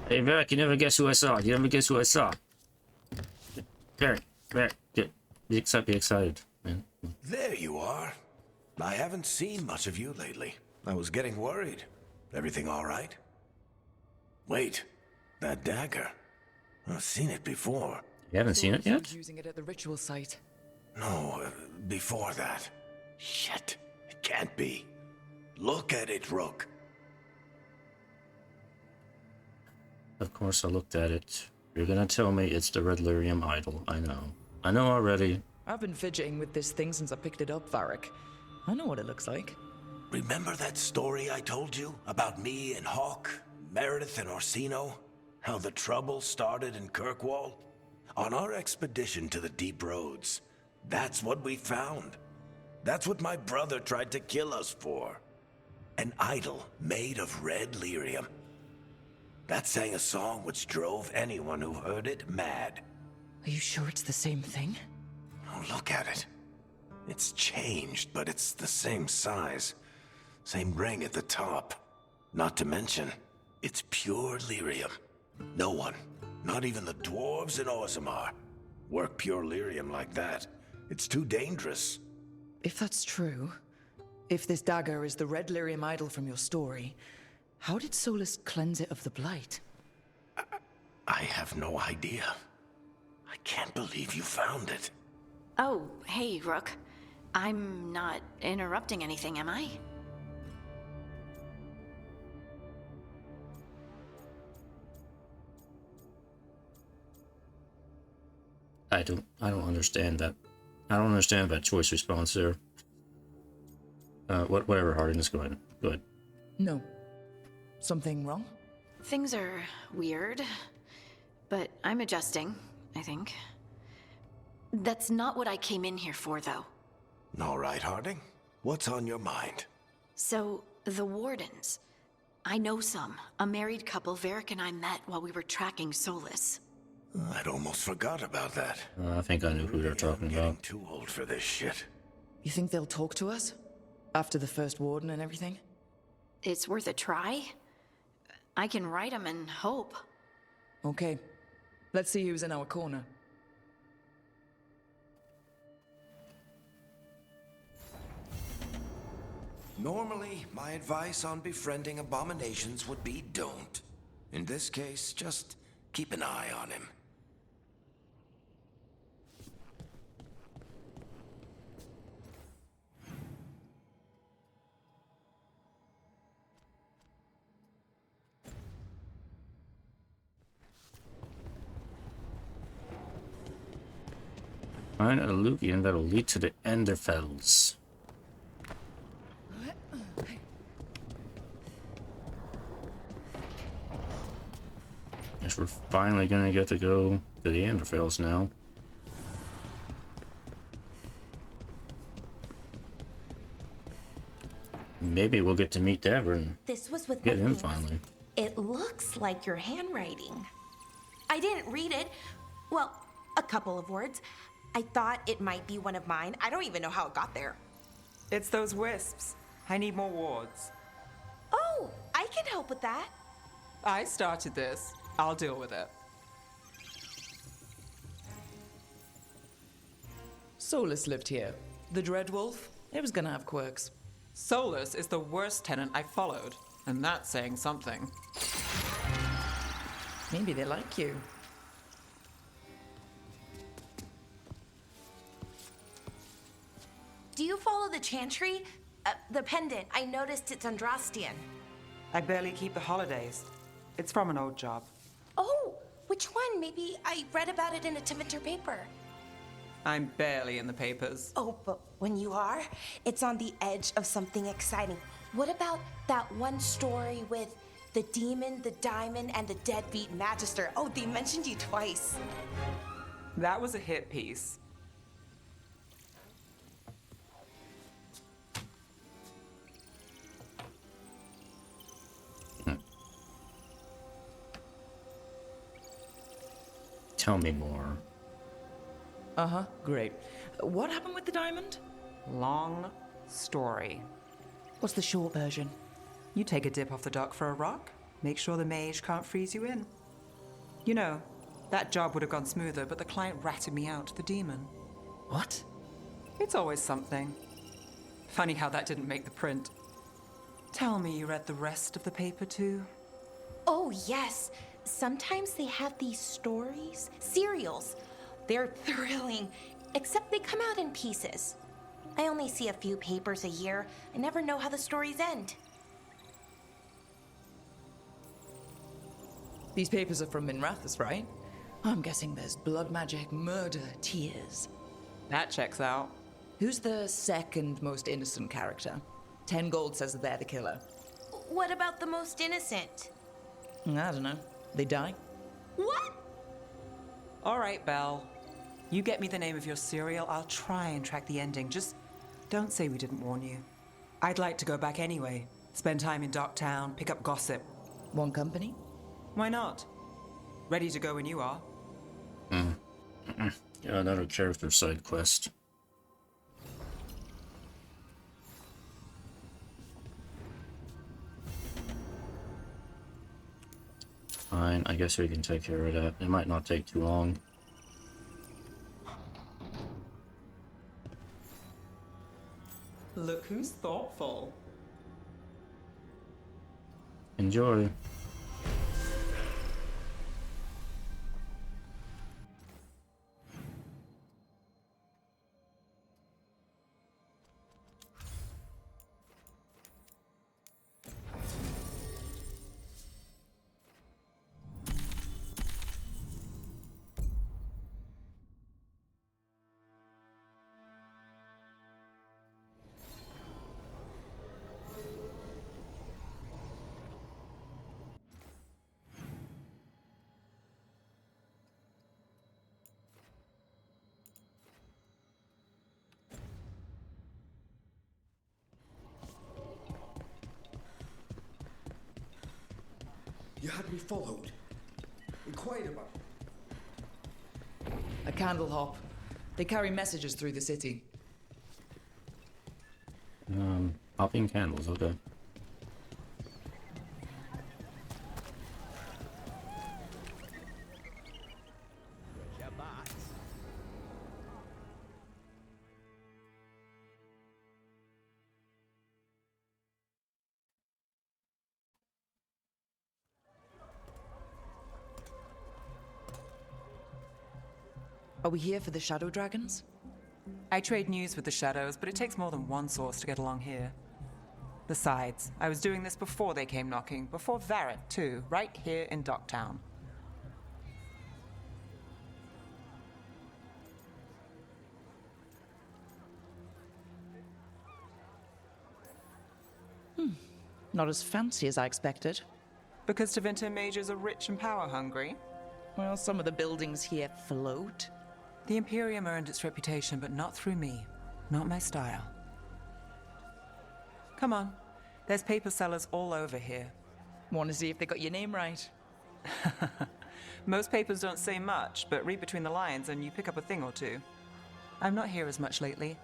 [SPEAKER 1] Hey, Varric, you never guess who I saw. You never guess who I saw. Varric, be excited, man.
[SPEAKER 18] There you are. I haven't seen much of you lately. I was getting worried. Everything all right? Wait, that dagger. I've seen it before.
[SPEAKER 1] You haven't seen it yet?
[SPEAKER 3] Using it at the ritual site.
[SPEAKER 18] No, before that. Shit, it can't be. Look at it, Rook.
[SPEAKER 1] Of course I looked at it. You're gonna tell me it's the red lyrium idol. I know. I know already.
[SPEAKER 3] I've been fidgeting with this thing since I picked it up, Varric. I know what it looks like.
[SPEAKER 18] Remember that story I told you about me and Hawk, Meredith and Orsino? How the trouble started in Kirkwall? On our expedition to the Deep Roads, that's what we found. That's what my brother tried to kill us for. An idol made of red lyrium. That sang a song which drove anyone who heard it mad.
[SPEAKER 3] Are you sure it's the same thing?
[SPEAKER 18] Oh, look at it. It's changed, but it's the same size. Same ring at the top. Not to mention, it's pure lyrium. No one, not even the dwarves in Orzammar, work pure lyrium like that. It's too dangerous.
[SPEAKER 3] If that's true, if this dagger is the red lyrium idol from your story, how did Solas cleanse it of the blight?
[SPEAKER 18] I have no idea. I can't believe you found it.
[SPEAKER 19] Oh, hey, Rook. I'm not interrupting anything, am I?
[SPEAKER 1] I don't understand that. I don't understand that choice response there. Whatever, Harding, just go ahead. Go ahead.
[SPEAKER 3] No. Something wrong?
[SPEAKER 19] Things are weird, but I'm adjusting, I think. That's not what I came in here for, though.
[SPEAKER 18] All right, Harding. What's on your mind?
[SPEAKER 19] So, the Wardens. I know some. A married couple Varric and I met while we were tracking Solas.
[SPEAKER 18] I'd almost forgot about that.
[SPEAKER 1] I think I knew who they're talking about.
[SPEAKER 18] Too old for this shit.
[SPEAKER 3] You think they'll talk to us? After the first Warden and everything?
[SPEAKER 19] It's worth a try. I can write them and hope.
[SPEAKER 3] Okay. Let's see who's in our corner.
[SPEAKER 18] Normally, my advice on befriending abominations would be don't. In this case, just keep an eye on him.
[SPEAKER 1] Find a Lugian that'll lead to the Anderfels. Guess we're finally gonna get to go to the Anderfels now. Maybe we'll get to meet Deborah and
[SPEAKER 7] This was with
[SPEAKER 1] get
[SPEAKER 7] my
[SPEAKER 1] him
[SPEAKER 7] things.
[SPEAKER 1] finally.
[SPEAKER 7] It looks like your handwriting. I didn't read it. Well, a couple of words. I thought it might be one of mine. I don't even know how it got there.
[SPEAKER 2] It's those wisps. I need more wards.
[SPEAKER 7] Oh, I can help with that.
[SPEAKER 2] I started this. I'll deal with it.
[SPEAKER 3] Solas lived here. The Dreadwolf. It was gonna have quirks.
[SPEAKER 2] Solas is the worst tenant I followed, and that's saying something.
[SPEAKER 3] Maybe they like you.
[SPEAKER 7] Do you follow the chantry? The pendant. I noticed it's Andrastian.
[SPEAKER 2] I barely keep the holidays. It's from an old job.
[SPEAKER 7] Oh, which one? Maybe I read about it in a Timenter paper.
[SPEAKER 2] I'm barely in the papers.
[SPEAKER 7] Oh, but when you are, it's on the edge of something exciting. What about that one story with the demon, the diamond, and the deadbeat magister? Oh, they mentioned you twice.
[SPEAKER 2] That was a hit piece.
[SPEAKER 1] Tell me more.
[SPEAKER 3] Uh-huh, great. What happened with the diamond?
[SPEAKER 2] Long story.
[SPEAKER 3] What's the short version?
[SPEAKER 2] You take a dip off the dock for a rock, make sure the mage can't freeze you in. You know, that job would have gone smoother, but the client ratted me out, the demon.
[SPEAKER 3] What?
[SPEAKER 2] It's always something. Funny how that didn't make the print. Tell me you read the rest of the paper too?
[SPEAKER 7] Oh, yes. Sometimes they have these stories, serials. They're thrilling, except they come out in pieces. I only see a few papers a year. I never know how the stories end.
[SPEAKER 3] These papers are from Minrathous, right? I'm guessing there's blood magic, murder, tears.
[SPEAKER 2] That checks out.
[SPEAKER 3] Who's the second most innocent character? 10 gold says they're the killer.
[SPEAKER 7] What about the most innocent?
[SPEAKER 3] I don't know. They die?
[SPEAKER 7] What?
[SPEAKER 2] All right, Belle. You get me the name of your serial, I'll try and track the ending. Just don't say we didn't warn you. I'd like to go back anyway. Spend time in Docktown, pick up gossip.
[SPEAKER 3] One company?
[SPEAKER 2] Why not? Ready to go when you are.
[SPEAKER 1] Yeah, another character side quest. Fine, I guess we can take care of that. It might not take too long.
[SPEAKER 2] Look who's thoughtful.
[SPEAKER 1] Enjoy.
[SPEAKER 12] You had me followed. Inquired about.
[SPEAKER 3] A candle hop. They carry messages through the city.
[SPEAKER 1] Popping candles, okay.
[SPEAKER 3] Are we here for the Shadow Dragons?
[SPEAKER 2] I trade news with the Shadows, but it takes more than one source to get along here. Besides, I was doing this before they came knocking, before Varret, too, right here in Docktown.
[SPEAKER 3] Not as fancy as I expected.
[SPEAKER 2] Because Tevinter mages are rich and power-hungry?
[SPEAKER 3] Well, some of the buildings here float.
[SPEAKER 2] The Imperium earned its reputation, but not through me. Not my style. Come on, There's paper sellers all over here.
[SPEAKER 3] Want to see if they got your name right?
[SPEAKER 2] Most papers don't say much, but read between the lines and you pick up a thing or two. I'm not here as much lately.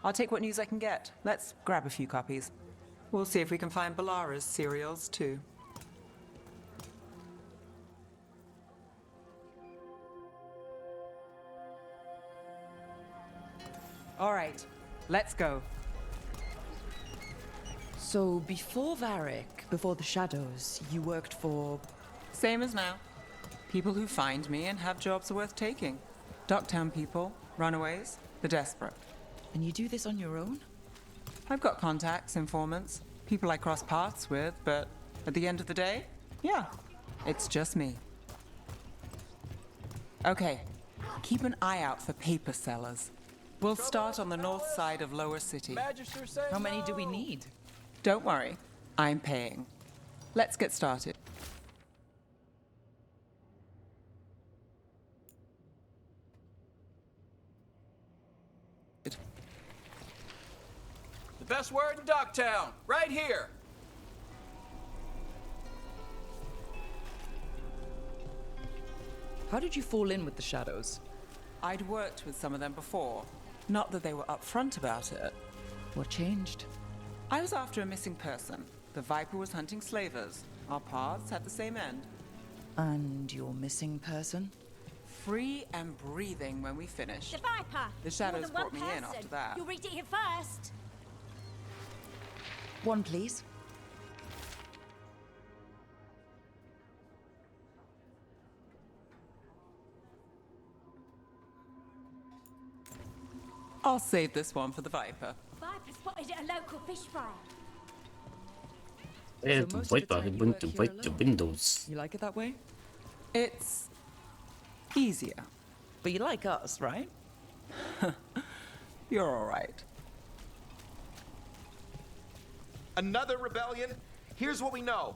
[SPEAKER 2] I'll take what news I can get. Let's grab a few copies. We'll see if we can find Balara's serials, too. All right, let's go.
[SPEAKER 3] So, before Varric, before the Shadows, you worked for...
[SPEAKER 2] Same as now. People who find me and have jobs worth taking. Docktown people, runaways, the desperate.
[SPEAKER 3] And you do this on your own?
[SPEAKER 2] I've got contacts, informants, people I cross paths with, but at the end of the day, yeah, it's just me. Okay, keep an eye out for paper sellers. We'll start on the north side of Lower City.
[SPEAKER 3] How many do we need?
[SPEAKER 2] Don't worry, I'm paying. Let's get started.
[SPEAKER 20] The best word in Docktown, right here.
[SPEAKER 3] How did you fall in with the Shadows?
[SPEAKER 2] I'd worked with some of them before. Not that they were upfront about it.
[SPEAKER 3] What changed?
[SPEAKER 2] I was after a missing person. The Viper was hunting slavers. Our paths had the same end.
[SPEAKER 3] And your missing person?
[SPEAKER 2] Free and breathing when we finished.
[SPEAKER 5] The Viper!
[SPEAKER 2] The Shadows
[SPEAKER 5] More
[SPEAKER 2] brought
[SPEAKER 5] than
[SPEAKER 2] me
[SPEAKER 5] one
[SPEAKER 2] in
[SPEAKER 5] person.
[SPEAKER 2] after that.
[SPEAKER 5] You'll read it here first.
[SPEAKER 3] One, please.
[SPEAKER 2] I'll save this one for the Viper.
[SPEAKER 5] Viper spotted at a local fish fry.
[SPEAKER 1] The windows.
[SPEAKER 3] You like it that way?
[SPEAKER 2] It's easier.
[SPEAKER 3] But you like us, right?
[SPEAKER 2] You're all right.
[SPEAKER 20] Another rebellion? Here's what we know.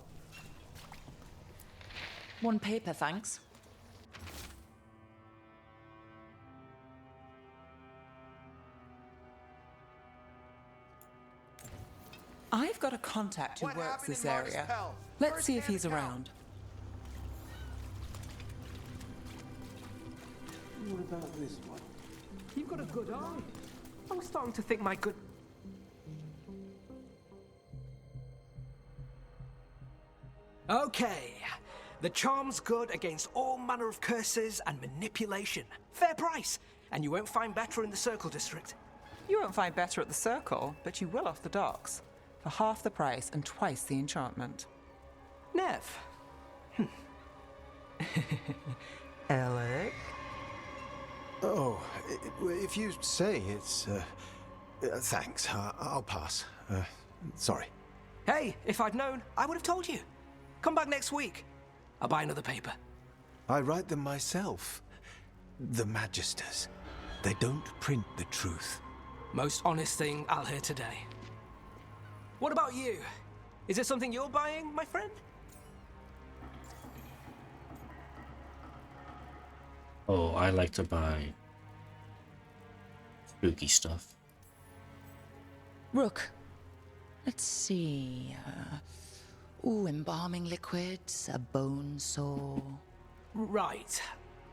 [SPEAKER 3] One paper, thanks.
[SPEAKER 2] I've got a contact who works this area. Let's see if he's around.
[SPEAKER 9] What about this one? You've got a good eye. I'm starting to think my good...
[SPEAKER 21] Okay. The charm's good against all manner of curses and manipulation. Fair price. And you won't find better in the Circle District.
[SPEAKER 2] You won't find better at the Circle, but you will off the docks. For half the price and twice the enchantment.
[SPEAKER 21] Neve.
[SPEAKER 2] Alec?
[SPEAKER 10] Oh, if you say it's... thanks. I'll pass. Sorry.
[SPEAKER 21] Hey, if I'd known, I would have told you. Come back next week. I'll buy another paper.
[SPEAKER 10] I write them myself. The Magisters. They don't print the truth.
[SPEAKER 21] Most honest thing I'll hear today. What about you? Is it something you're buying, my friend?
[SPEAKER 1] Oh, I like to buy spooky stuff.
[SPEAKER 3] Rook. Let's see. Embalming liquids, a bone saw.
[SPEAKER 21] Right.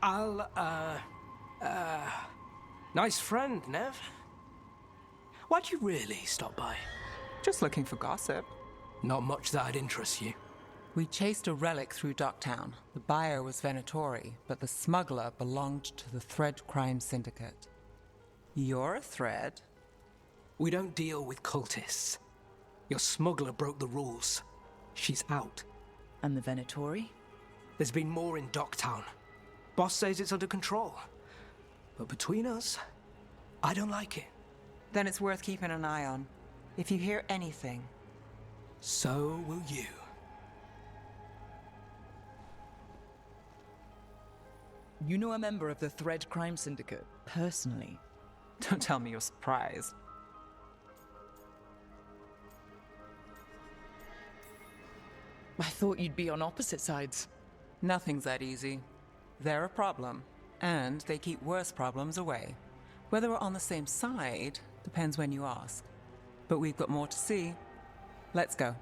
[SPEAKER 21] I'll, nice friend, Neve. Why'd you really stop by?
[SPEAKER 2] Just looking for gossip.
[SPEAKER 21] Not much that'd interest you.
[SPEAKER 2] We chased a relic through Docktown. The buyer was Venatori, but the smuggler belonged to the Thread Crime Syndicate. You're a thread?
[SPEAKER 21] We don't deal with cultists. Your smuggler broke the rules. She's out.
[SPEAKER 3] And the Venatori?
[SPEAKER 21] There's been more in Docktown. Boss says it's under control. But between us, I don't like it.
[SPEAKER 2] Then it's worth keeping an eye on. If you hear anything...
[SPEAKER 21] So will you.
[SPEAKER 3] You know a member of the Thread Crime Syndicate, personally?
[SPEAKER 2] Don't tell me you're surprised.
[SPEAKER 3] I thought you'd be on opposite sides.
[SPEAKER 2] Nothing's that easy. They're a problem, and they keep worse problems away. Whether we're on the same side depends when you ask. But we've got more to see. Let's go.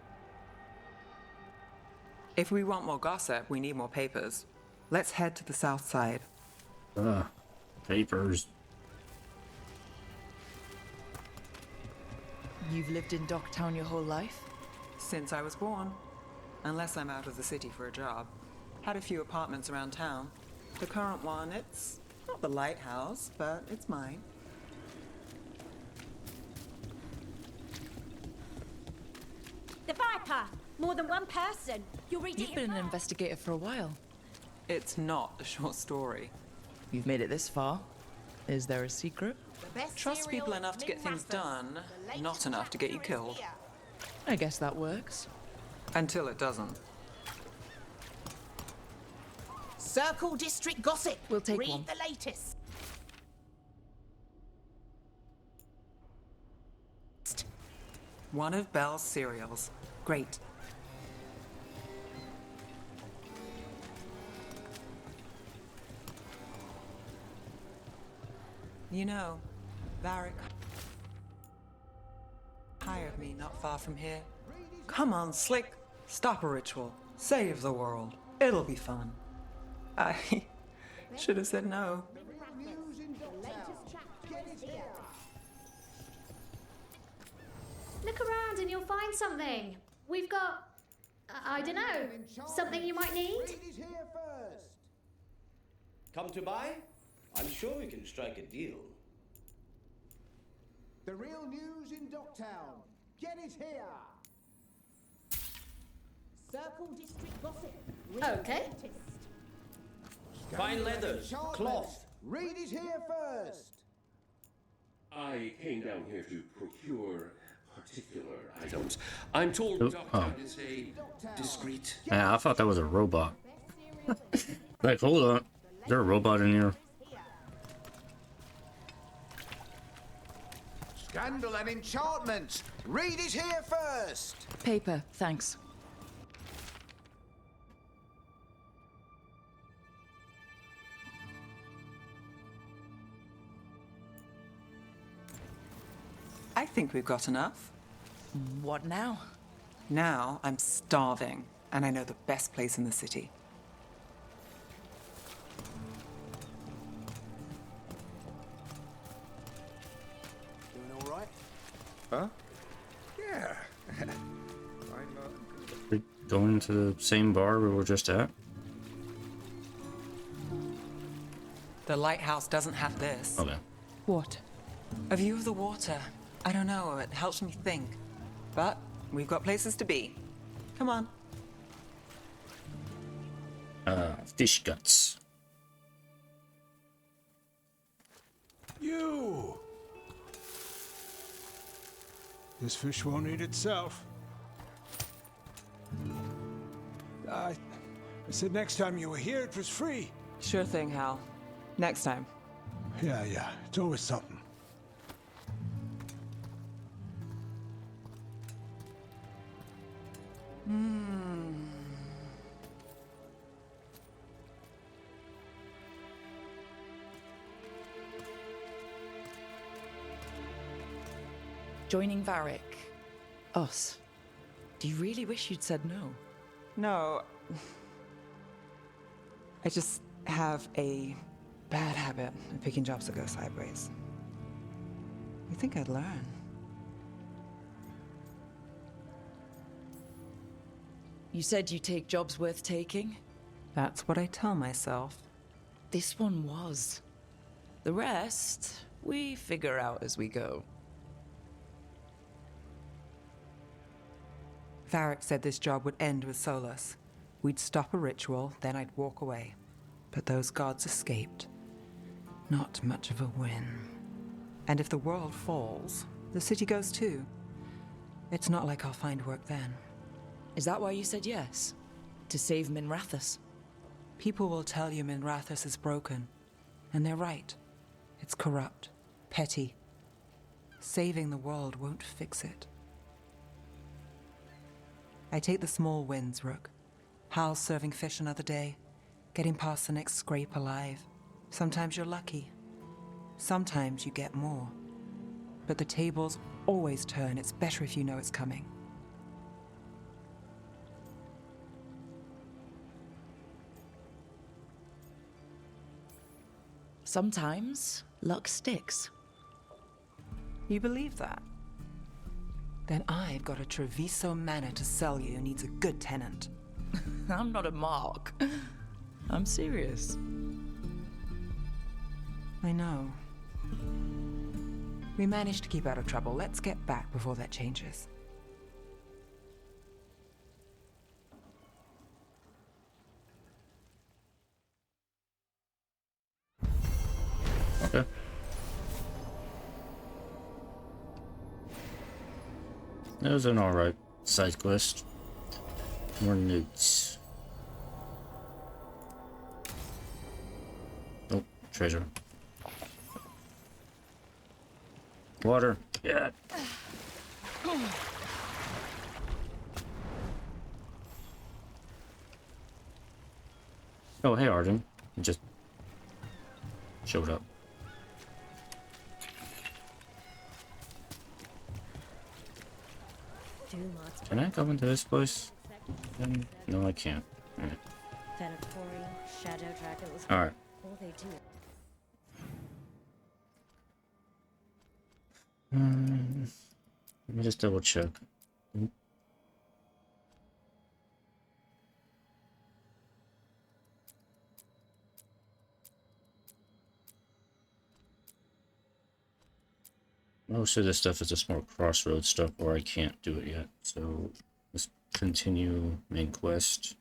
[SPEAKER 2] If we want more gossip, we need more papers. Let's head to the south side.
[SPEAKER 1] Papers.
[SPEAKER 3] You've lived in Docktown your whole life?
[SPEAKER 2] Since I was born. Unless I'm out of the city for a job. Had a few apartments around town. The current one, it's not the lighthouse, but it's mine.
[SPEAKER 5] The Viper! More than one person. You'll read it.
[SPEAKER 3] You've been an investigator for a while.
[SPEAKER 2] It's not a short story.
[SPEAKER 3] You've made it this far. Is there a secret?
[SPEAKER 2] Trust people enough to get things done, not enough to get you killed.
[SPEAKER 3] I guess that works.
[SPEAKER 2] Until it doesn't.
[SPEAKER 11] Circle District Gossip.
[SPEAKER 3] We'll take
[SPEAKER 11] Read
[SPEAKER 3] one.
[SPEAKER 11] the latest.
[SPEAKER 2] One of Belle's cereals. Great. You know, Varric hired me not far from here. Come on, Slick. Stop a ritual. Save the world. It'll be fun. I should have said no.
[SPEAKER 5] Look around and you'll find something. We've got, I don't know, something you might need?
[SPEAKER 22] Come to buy? I'm sure we can strike a deal.
[SPEAKER 23] The real news in Docktown. Get it here.
[SPEAKER 11] Circle District Gossip.
[SPEAKER 5] Okay.
[SPEAKER 22] Fine leathers, cloth.
[SPEAKER 23] Read it here first.
[SPEAKER 9] I came down here to procure particular items. I'm told
[SPEAKER 1] Oh.
[SPEAKER 9] Docktown is a discreet...
[SPEAKER 1] Yeah, I thought that was a robot. Like, hold on. Is there a robot in here?
[SPEAKER 23] Scandal and enchantment. Read it here first.
[SPEAKER 3] Paper, thanks.
[SPEAKER 2] I think we've got enough.
[SPEAKER 3] What now?
[SPEAKER 2] Now I'm starving, and I know the best place in the city.
[SPEAKER 23] Doing all right?
[SPEAKER 6] Huh? Yeah.
[SPEAKER 1] We going to the same bar we were just at?
[SPEAKER 2] The lighthouse doesn't have this.
[SPEAKER 1] Okay.
[SPEAKER 3] What?
[SPEAKER 2] A view of the water. I don't know, it helps me think. But we've got places to be. Come on.
[SPEAKER 1] Fish guts.
[SPEAKER 23] You. This fish won't eat itself. I said next time you were here, it was free.
[SPEAKER 2] Sure thing, Hal. Next time.
[SPEAKER 23] Yeah, it's always something.
[SPEAKER 3] Joining Varric. Us. Do you really wish you'd said no?
[SPEAKER 2] No. I just have a bad habit of picking jobs that go sideways. You think I'd learn?
[SPEAKER 3] You said you take jobs worth taking?
[SPEAKER 2] That's what I tell myself.
[SPEAKER 3] This one was. The rest, we figure out as we go.
[SPEAKER 2] Varric said this job would end with Solas. We'd stop a ritual, then I'd walk away. But those gods escaped. Not much of a win. And if the world falls, the city goes too. It's not like I'll find work then.
[SPEAKER 3] Is that why you said yes? To save Minrathous?
[SPEAKER 2] People will tell you Minrathous is broken. And they're right. It's corrupt, petty. Saving the world won't fix it. I take the small wins, Rook. Hal serving fish another day, getting past the next scrape alive. Sometimes you're lucky. Sometimes you get more. But the tables always turn. It's better if you know it's coming.
[SPEAKER 3] Sometimes luck sticks.
[SPEAKER 2] You believe that? Then I've got a Treviso manor to sell you who needs a good tenant.
[SPEAKER 3] I'm not a mark. I'm serious.
[SPEAKER 2] I know. We managed to keep out of trouble. Let's get back before that changes.
[SPEAKER 1] Okay. That was an alright side quest. More notes. Oh, treasure. Water. Yeah. Oh, hey, Arden. You just showed up. Can I go into this place? No, I can't. Alright. Alright. Let me just double check. Most of this stuff is just more crossroads stuff, or I can't do it yet. So let's continue main quest.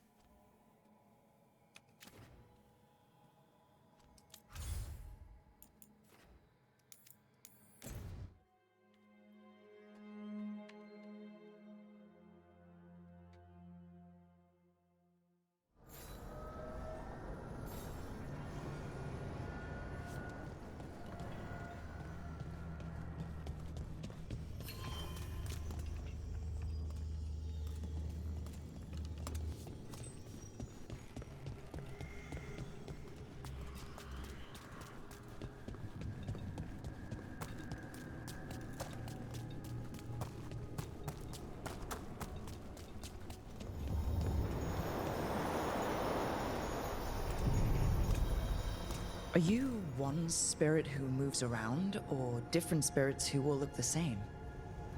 [SPEAKER 3] Are you one spirit who moves around, or different spirits who all look the same?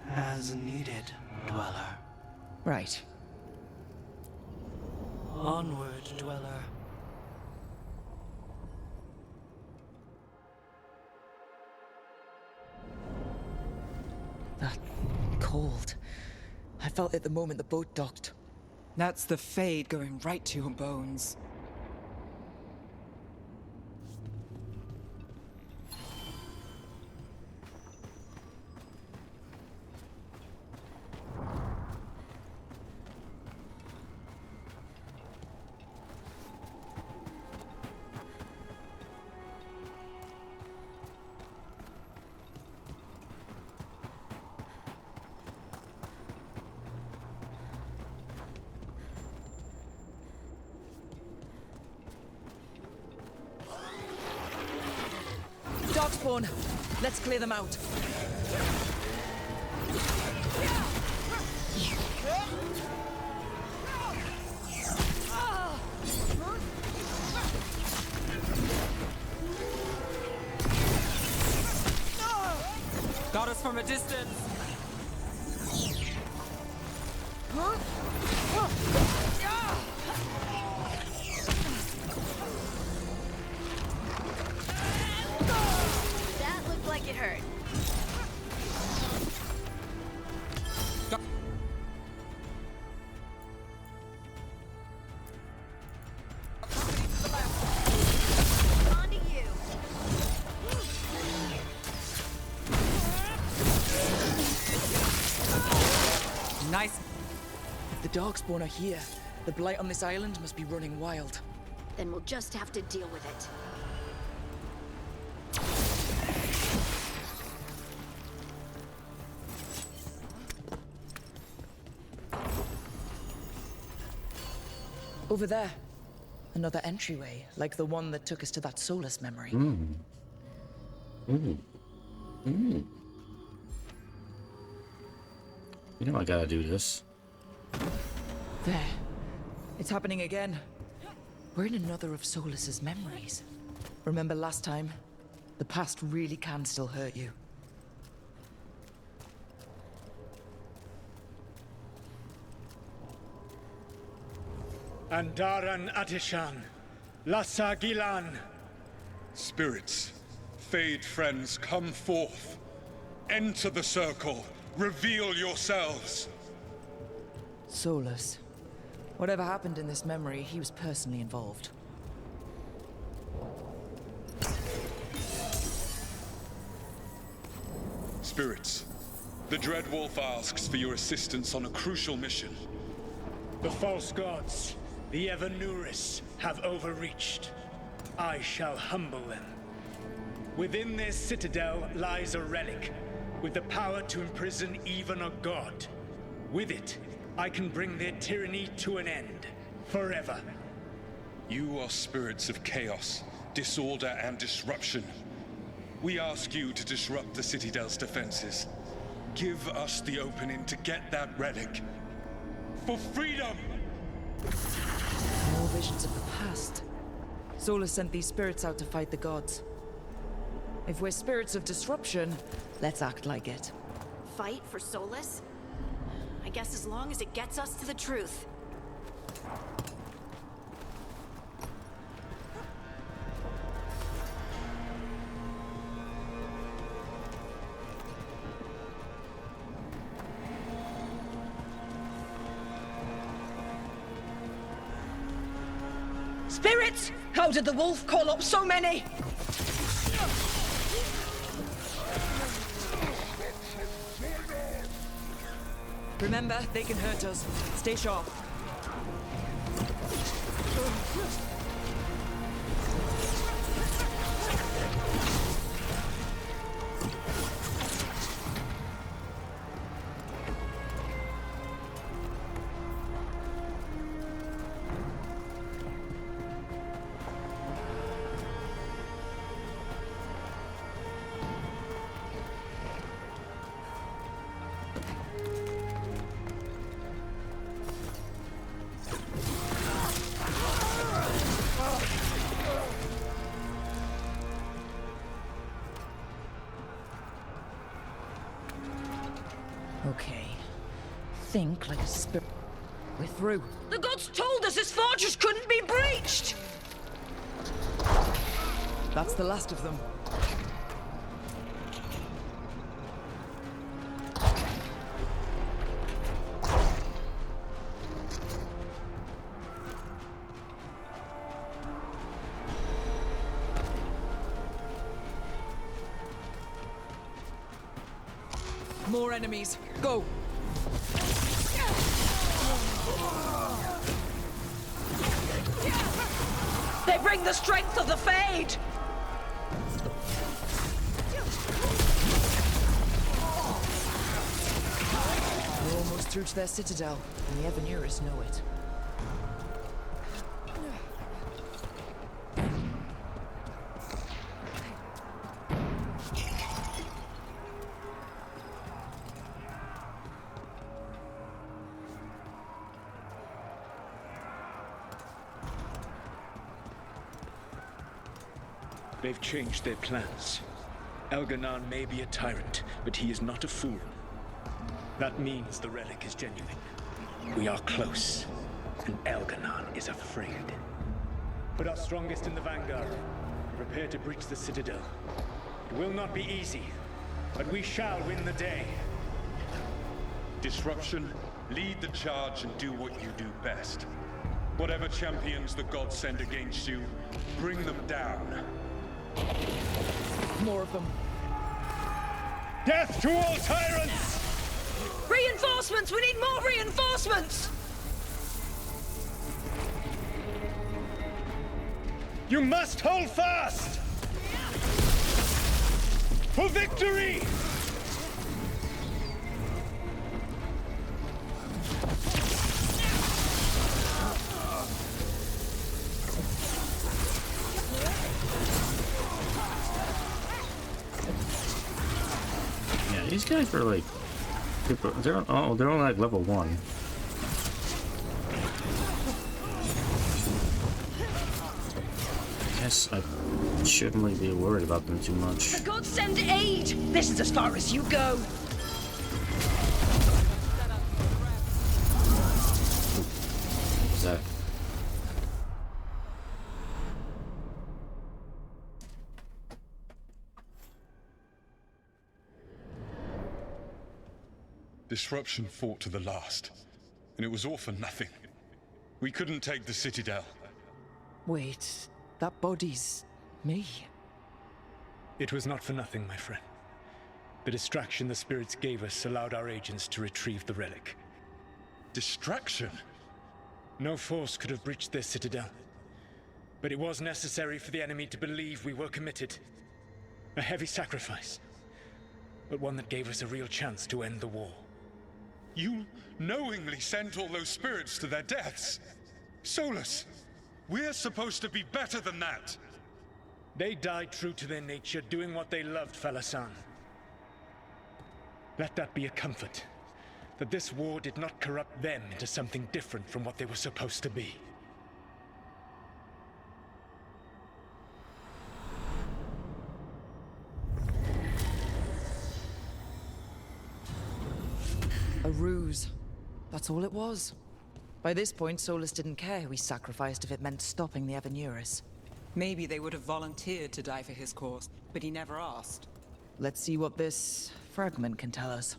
[SPEAKER 4] As needed, Dweller.
[SPEAKER 3] Right.
[SPEAKER 4] Onward, Dweller.
[SPEAKER 3] That cold. I felt it the moment the boat docked.
[SPEAKER 2] That's the Fade going right to your bones.
[SPEAKER 3] Darkspawn! Let's clear them out.
[SPEAKER 2] Got us from a distance.
[SPEAKER 19] That looked like it hurt. On to you.
[SPEAKER 2] Nice.
[SPEAKER 3] If the Darkspawn are here, the blight on this island must be running wild.
[SPEAKER 19] Then we'll just have to deal with it.
[SPEAKER 3] Over there. Another entryway, like the one that took us to that Solas memory.
[SPEAKER 1] You know I gotta do this.
[SPEAKER 3] There. It's happening again. We're in another of Solas's memories. Remember last time? The past really can still hurt you.
[SPEAKER 8] Andaran Atishan, Lassa Ghilan'nain.
[SPEAKER 13] Spirits, Fade friends, come forth. Enter the circle. Reveal yourselves.
[SPEAKER 3] Solas. Whatever happened in this memory, he was personally involved.
[SPEAKER 13] Spirits, the Dread Wolf asks for your assistance on a crucial mission.
[SPEAKER 8] The false gods, the Evanuris, have overreached. I shall humble them. Within their citadel lies a relic, with the power to imprison even a god. With it, I can bring their tyranny to an end, forever.
[SPEAKER 13] You are spirits of chaos, disorder, and disruption. We ask you to disrupt the Citadel's defenses. Give us the opening to get that relic. For freedom!
[SPEAKER 3] More visions of the past. Solas sent these spirits out to fight the gods. If we're spirits of disruption, let's act like it.
[SPEAKER 19] Fight for Solas? I guess as long as it gets us to the truth.
[SPEAKER 3] Spirits! How did the wolf call up so many? Remember, they can hurt us. Stay sharp. Okay. Think like a spirit. We're through.
[SPEAKER 11] The gods told us this fortress couldn't be breached!
[SPEAKER 3] That's the last of them. More enemies. Go!
[SPEAKER 11] They bring the strength of the Fade!
[SPEAKER 3] We're almost through to their citadel, and the Evanuris know it.
[SPEAKER 8] They've changed their plans. Elgar'nan may be a tyrant, but he is not a fool. That means the relic is genuine. We are close, and Elgar'nan is afraid. Put our strongest in the vanguard, and prepare to breach the citadel. It will not be easy, but we shall win the day.
[SPEAKER 13] Disruption, lead the charge and do what you do best. Whatever champions the gods send against you, bring them down.
[SPEAKER 3] More of them.
[SPEAKER 8] Death to all tyrants!
[SPEAKER 11] Reinforcements! We need more reinforcements!
[SPEAKER 8] You must hold fast! For victory!
[SPEAKER 1] These guys are like, they're only like level 1. guess I shouldn't really be worried about them too much.
[SPEAKER 11] The gods send aid! This is as far as you go!
[SPEAKER 1] What was that?
[SPEAKER 13] Disruption fought to the last, and it was all for nothing. We couldn't take the Citadel.
[SPEAKER 3] Wait, that body's me.
[SPEAKER 8] It was not for nothing, my friend. The distraction the spirits gave us allowed our agents to retrieve the relic.
[SPEAKER 13] Distraction?
[SPEAKER 8] No force could have breached this Citadel. But it was necessary for the enemy to believe we were committed. A heavy sacrifice, but one that gave us a real chance to end the war.
[SPEAKER 13] You knowingly sent all those spirits to their deaths? Solas, we're supposed to be better than that!
[SPEAKER 8] They died true to their nature, doing what they loved, Falasan. Let that be a comfort, that this war did not corrupt them into something different from what they were supposed to be.
[SPEAKER 3] A ruse. That's all it was. By this point, Solas didn't care who he sacrificed if it meant stopping the Avenurus.
[SPEAKER 2] Maybe they would have volunteered to die for his cause, but he never asked.
[SPEAKER 3] Let's see what this fragment can tell us.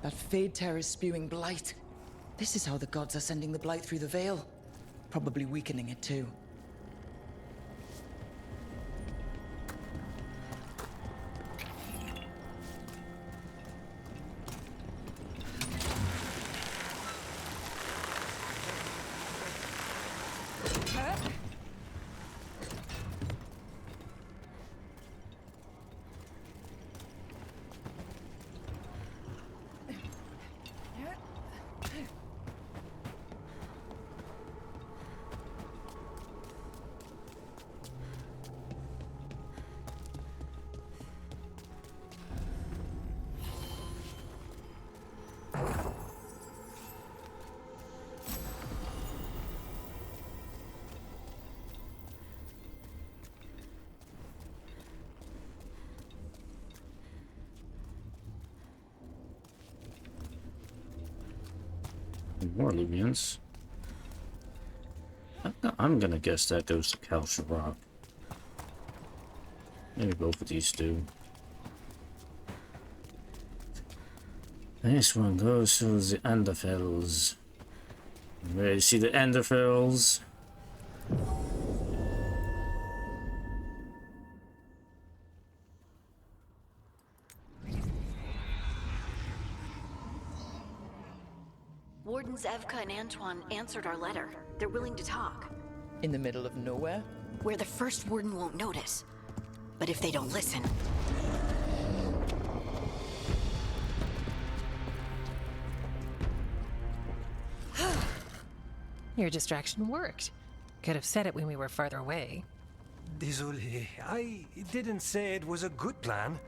[SPEAKER 3] That Fade Tear is spewing blight. This is how the gods are sending the blight through the veil. Probably weakening it too.
[SPEAKER 1] More Lumians. I'm gonna guess that goes to Calcia Rock. Maybe both of these do. This one goes to the Anderfels. Ready to see the Anderfels?
[SPEAKER 19] Wardens Evka and Antoine answered our letter. They're willing to talk.
[SPEAKER 3] In the middle of nowhere?
[SPEAKER 19] Where the first warden won't notice. But if they don't listen...
[SPEAKER 14] Your distraction worked. Could have said it when we were farther away.
[SPEAKER 23] Désolé, I didn't say it was a good plan.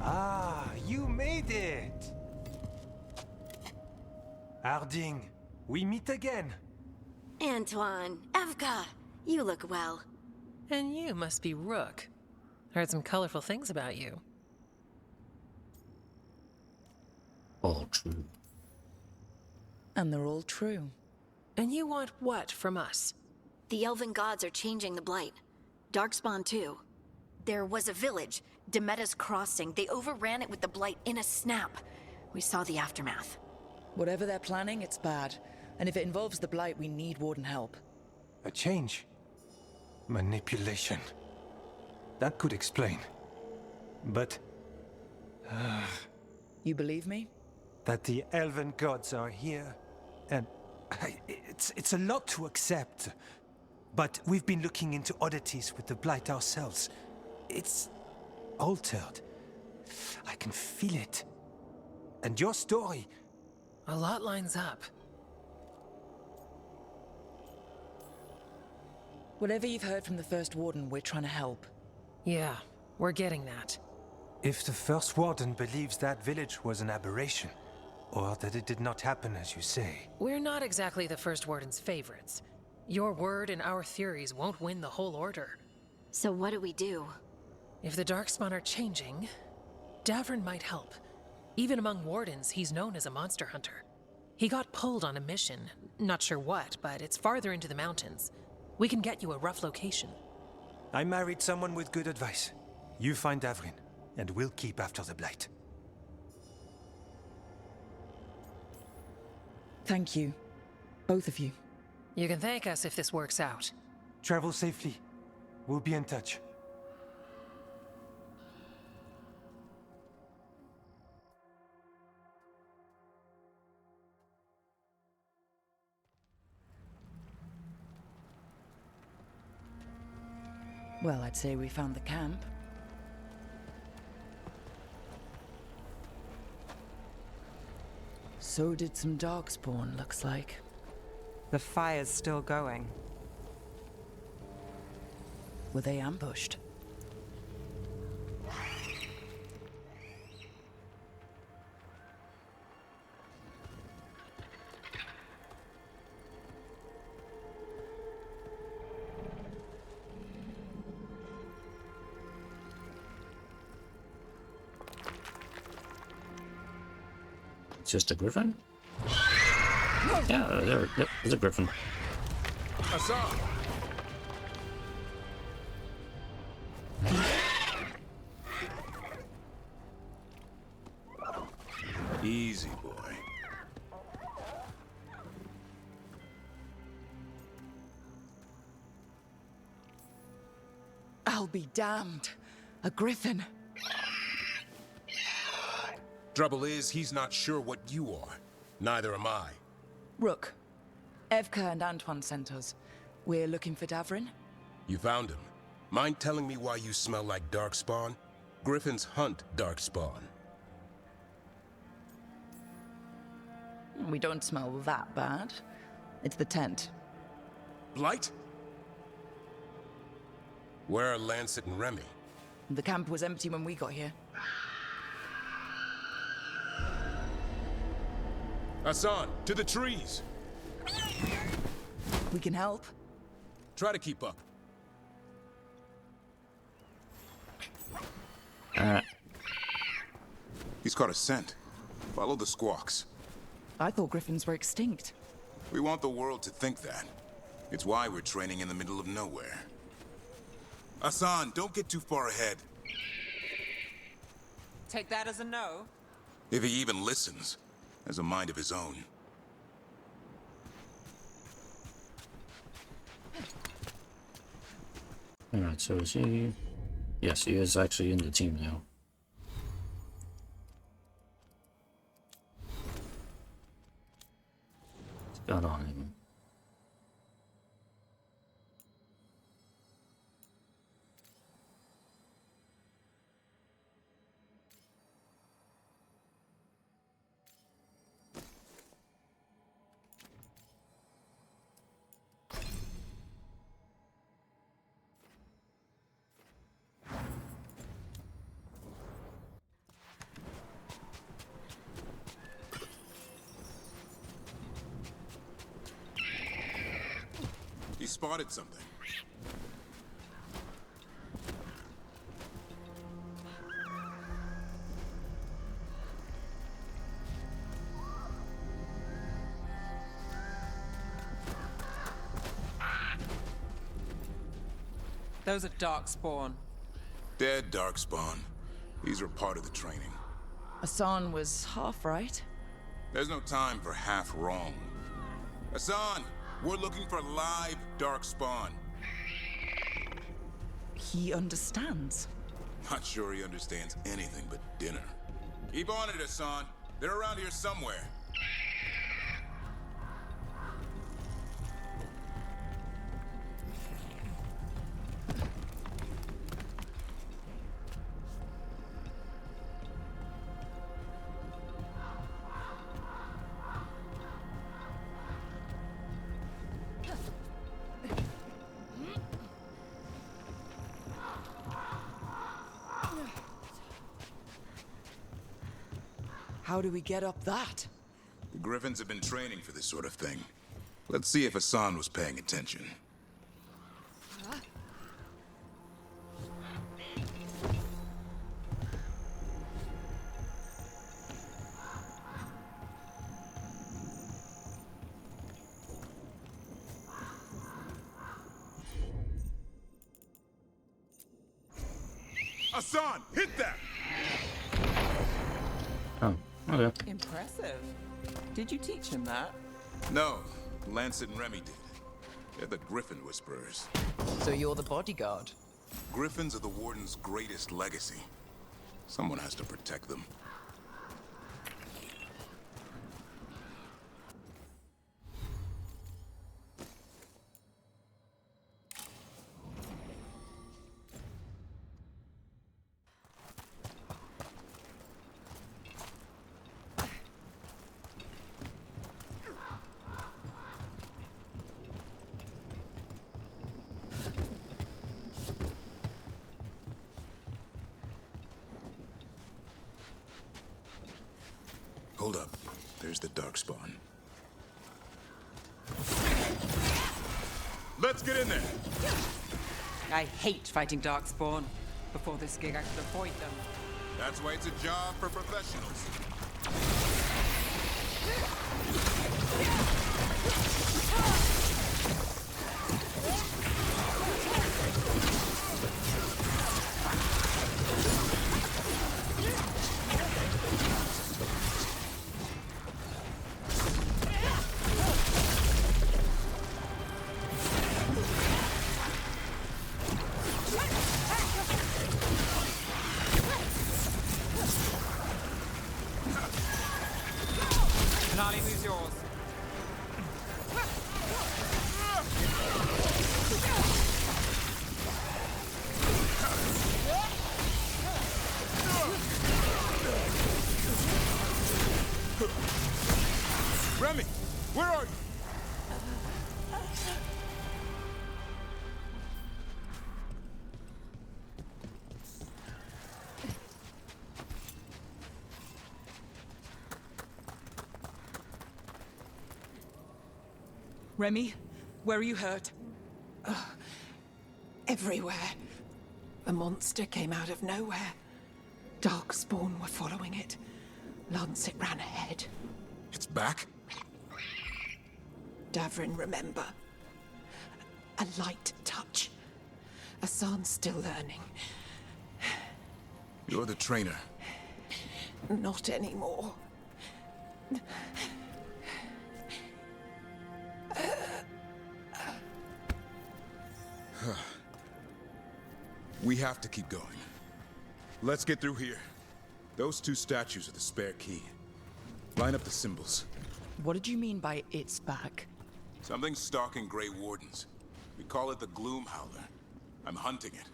[SPEAKER 23] Ah, you made it! Harding, we meet again.
[SPEAKER 19] Antoine, Evka, you look well.
[SPEAKER 14] And you must be Rook. Heard some colorful things about you.
[SPEAKER 1] All true.
[SPEAKER 3] And they're all true.
[SPEAKER 14] And you want what from us?
[SPEAKER 19] The elven gods are changing the blight. Darkspawn too. There was a village, Demeda's Crossing. They overran it with the blight in a snap. We saw the aftermath.
[SPEAKER 3] Whatever they're planning, it's bad. And if it involves the Blight, we need Warden help.
[SPEAKER 15] A change? Manipulation. That could explain. But...
[SPEAKER 3] You believe me?
[SPEAKER 15] that the elven gods are here, and... It's a lot to accept. But we've been looking into oddities with the Blight ourselves. It's... altered. I can feel it. And your story...
[SPEAKER 14] A lot lines up.
[SPEAKER 3] Whatever you've heard from the First Warden, we're trying to help.
[SPEAKER 14] Yeah, we're getting that.
[SPEAKER 15] If the First Warden believes that village was an aberration, or that it did not happen as you say...
[SPEAKER 14] We're not exactly the First Warden's favorites. Your word and our theories won't win the whole order.
[SPEAKER 19] So what do we do?
[SPEAKER 14] If the Darkspawn are changing, Davrin might help. Even among Wardens, he's known as a monster hunter. He got pulled on a mission. Not sure what, but it's farther into the mountains. We can get you a rough location.
[SPEAKER 15] I married someone with good advice. You find Davrin, and we'll keep after the Blight.
[SPEAKER 3] Thank you. Both of you.
[SPEAKER 14] You can thank us if this works out.
[SPEAKER 15] Travel safely. We'll be in touch.
[SPEAKER 3] Well, I'd say we found the camp. So did some Darkspawn, looks like.
[SPEAKER 2] The fire's still going.
[SPEAKER 3] Were they ambushed?
[SPEAKER 1] It's just a griffin? Yeah, there's a griffin.
[SPEAKER 6] Hassan! Easy, boy.
[SPEAKER 3] I'll be damned. A griffin.
[SPEAKER 6] Trouble is, he's not sure what you are. Neither am I.
[SPEAKER 3] Rook. Evka and Antoine sent us. We're looking for Davrin.
[SPEAKER 6] You found him. Mind telling me why you smell like Darkspawn? Griffins hunt Darkspawn.
[SPEAKER 3] We don't smell that bad. It's the tent.
[SPEAKER 6] Blight? Where are Lancet and Remy?
[SPEAKER 3] The camp was empty when we got here.
[SPEAKER 6] Hassan, to the trees!
[SPEAKER 3] We can help.
[SPEAKER 6] Try to keep up.
[SPEAKER 16] He's caught a scent. Follow the squawks.
[SPEAKER 3] I thought griffins were extinct.
[SPEAKER 16] We want the world to think that. It's why we're training in the middle of nowhere. Hassan, don't get too far ahead.
[SPEAKER 2] Take that as a no.
[SPEAKER 16] If he even listens, has a mind of his own.
[SPEAKER 1] Alright, so is he... Yes, he is actually in the team now. What's got on him?
[SPEAKER 16] He spotted something.
[SPEAKER 2] Those are Darkspawn.
[SPEAKER 16] Dead Darkspawn. These are part of the training.
[SPEAKER 3] Hassan was half right.
[SPEAKER 16] There's no time for half wrong. Hassan, we're looking for live darkspawn.
[SPEAKER 2] He understands.
[SPEAKER 16] Not sure he understands anything but dinner. Keep on it, Hassan. They're around here somewhere.
[SPEAKER 2] How do we get up that?
[SPEAKER 16] The Griffins have been training for this sort of thing. Let's see if Hassan was paying attention. Hassan, hit that!
[SPEAKER 1] Oh, okay.
[SPEAKER 2] Impressive. Did you teach him that?
[SPEAKER 16] No, Lancet and Remy did. They're the Griffin Whisperers.
[SPEAKER 2] So you're the bodyguard?
[SPEAKER 16] Griffins are the Warden's greatest legacy. Someone has to protect them. Hold up. There's the darkspawn. Let's get in there!
[SPEAKER 2] I hate fighting darkspawn. Before this gig, I could avoid them.
[SPEAKER 16] That's why it's a job for professionals.
[SPEAKER 2] Nali, who's yours?
[SPEAKER 16] Remy, where are you?
[SPEAKER 2] Remy, where are you hurt?
[SPEAKER 3] Everywhere. A monster came out of nowhere. Darkspawn were following it. Lancet ran ahead.
[SPEAKER 16] It's back?
[SPEAKER 3] Davrin, remember. A light touch. Hassan's still learning.
[SPEAKER 16] You're the trainer.
[SPEAKER 3] Not anymore.
[SPEAKER 16] We have to keep going. Let's get through here. Those two statues are the spare key. Line up the symbols.
[SPEAKER 2] What did you mean by it's back?
[SPEAKER 16] Something's stalking Grey Wardens. We call it the Gloom Howler. I'm hunting it.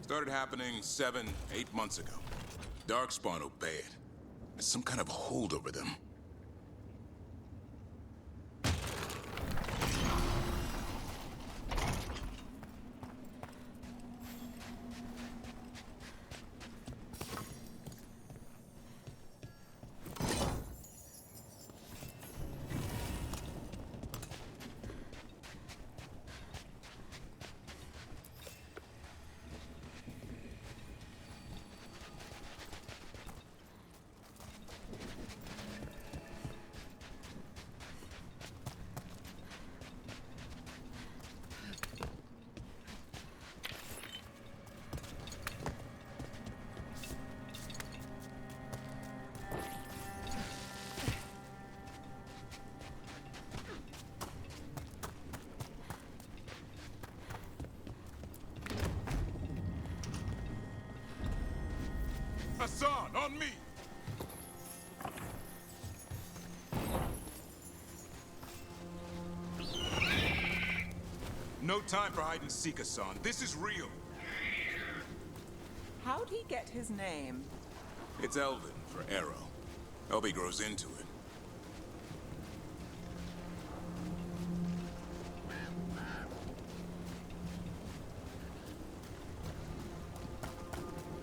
[SPEAKER 16] Started happening 7, 8 months ago. Darkspawn obey it. There's some kind of hold over them. Hassan, on me! No time for hide and seek, Hassan. This is real.
[SPEAKER 2] How'd he get his name?
[SPEAKER 16] It's Elven for arrow. Hope he grows into it.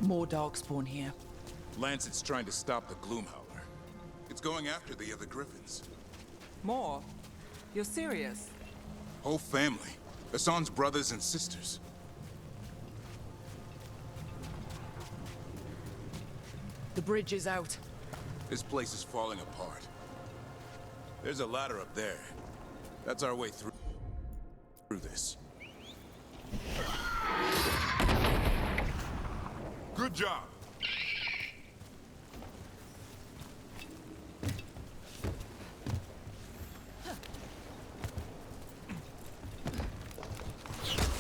[SPEAKER 3] More darkspawn here.
[SPEAKER 16] Lancet's trying to stop the Gloomhowler. It's going after the other Griffins.
[SPEAKER 2] More? You're serious?
[SPEAKER 16] Whole family. Hassan's brothers and sisters.
[SPEAKER 3] The bridge is out.
[SPEAKER 16] This place is falling apart. There's a ladder up there. That's our way through this. Good job.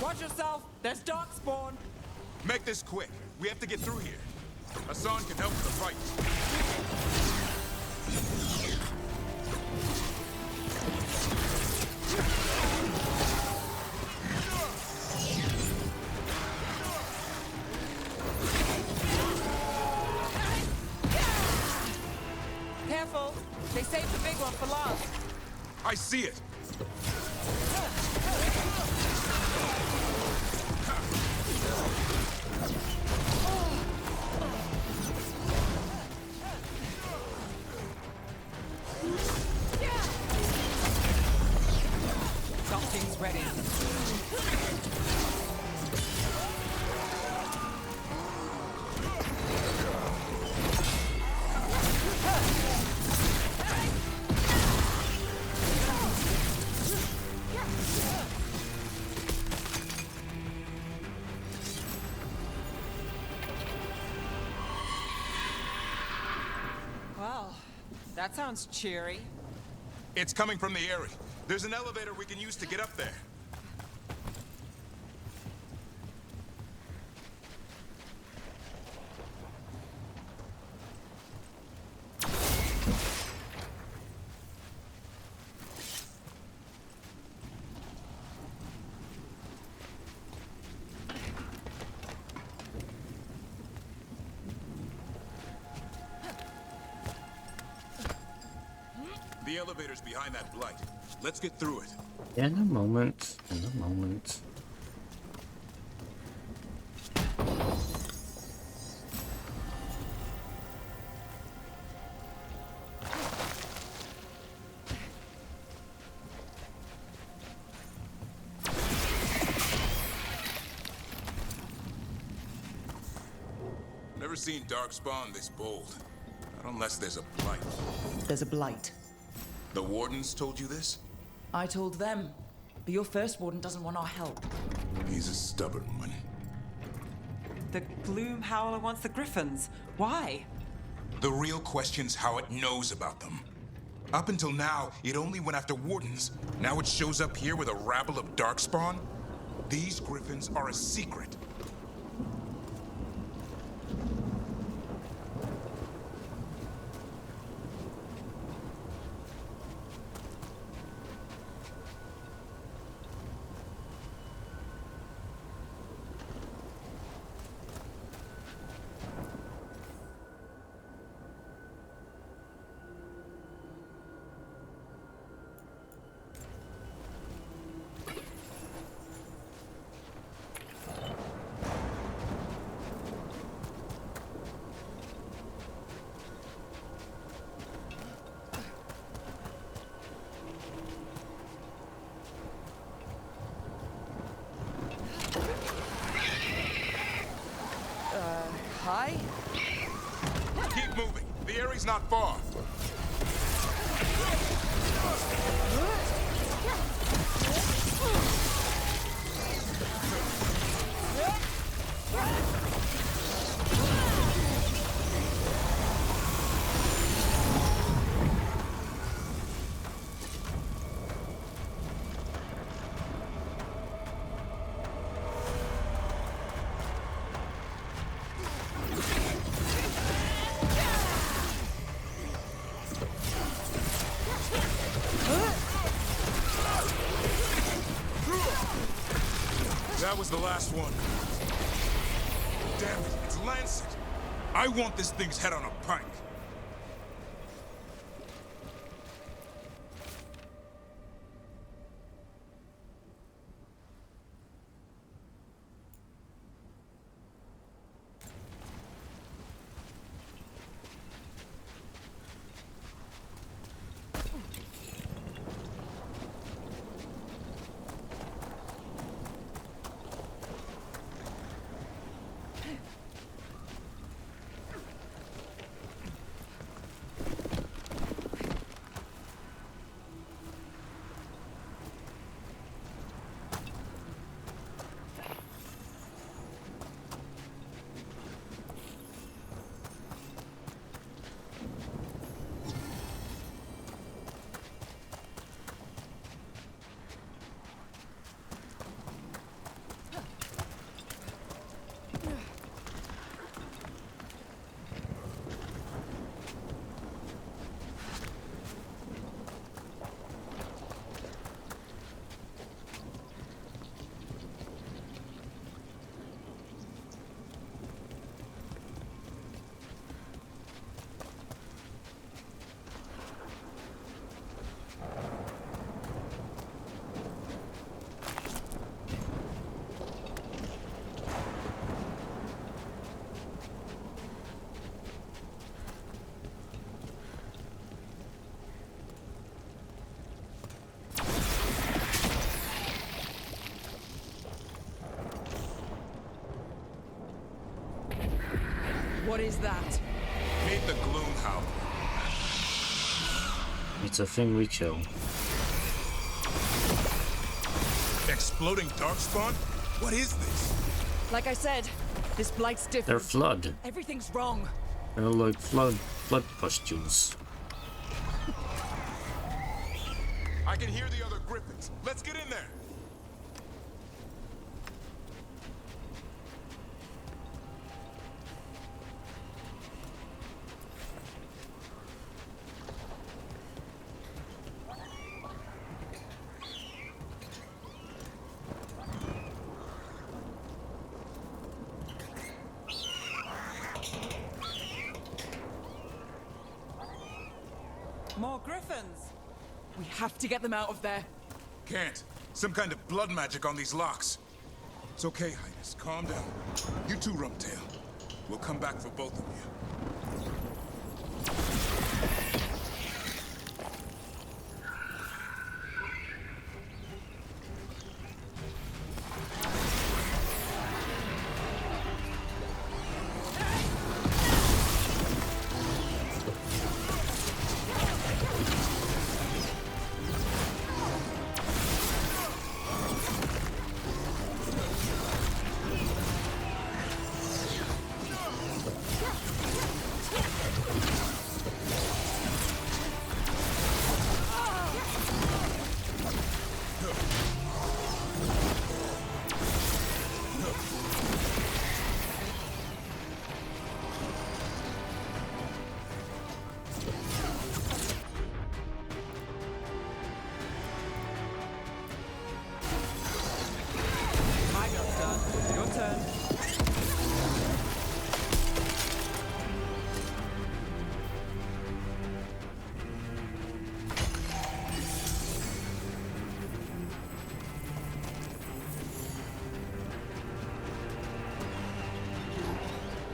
[SPEAKER 2] Watch yourself! There's darkspawn!
[SPEAKER 16] Make this quick. We have to get through here. Hassan can help with the fight.
[SPEAKER 2] Careful! They saved the big one for last.
[SPEAKER 16] I see it.
[SPEAKER 2] Something's ready. Well, that sounds cheery.
[SPEAKER 16] It's coming from the area. There's an elevator we can use to get up there. The elevator's behind that blight. Let's get through it.
[SPEAKER 1] In a moment. In a moment.
[SPEAKER 16] Never seen Darkspawn this bold. Not unless there's a blight.
[SPEAKER 3] There's a blight.
[SPEAKER 16] The Wardens told you this?
[SPEAKER 3] I told them. But your first Warden doesn't want our help.
[SPEAKER 16] He's a stubborn one.
[SPEAKER 2] The Gloomhowler wants the Griffins. Why?
[SPEAKER 16] The real question's how it knows about them. Up until now, it only went after Wardens. Now it shows up here with a rabble of Darkspawn? These Griffins are a secret.
[SPEAKER 2] Hi?
[SPEAKER 16] Keep moving. The area's not far. That was the last one. Damn it, it's Lancet. I want this thing's head on a pike.
[SPEAKER 3] What is that?
[SPEAKER 16] Meet the Gloomhowler.
[SPEAKER 1] It's a thing we kill.
[SPEAKER 16] Exploding darkspawn? What is this?
[SPEAKER 3] Like I said, this blight's different.
[SPEAKER 1] They're flood.
[SPEAKER 3] Everything's wrong.
[SPEAKER 1] They're like flood pustules.
[SPEAKER 16] I can hear the other griffins. Let's get in there.
[SPEAKER 2] More griffins!
[SPEAKER 3] We have to get them out of there.
[SPEAKER 16] Can't. Some kind of blood magic on these locks. It's okay, Highness. Calm down. You too, Rumtail. We'll come back for both of you.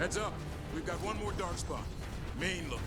[SPEAKER 16] Heads up. We've got one more dark spot. Main look.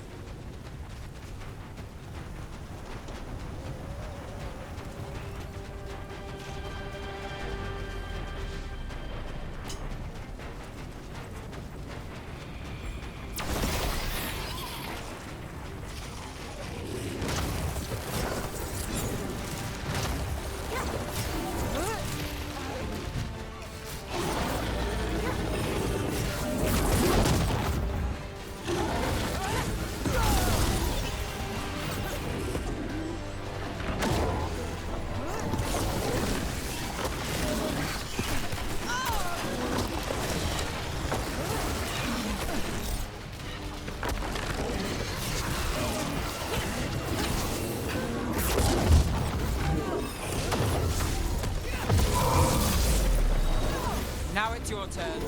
[SPEAKER 2] It's your turn.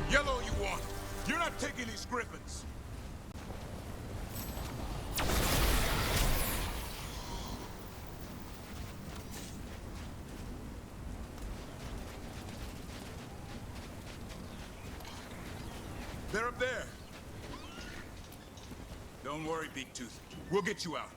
[SPEAKER 16] Yellow you want. You're not taking these griffins. They're up there. Don't worry, Beaktooth. We'll get you out.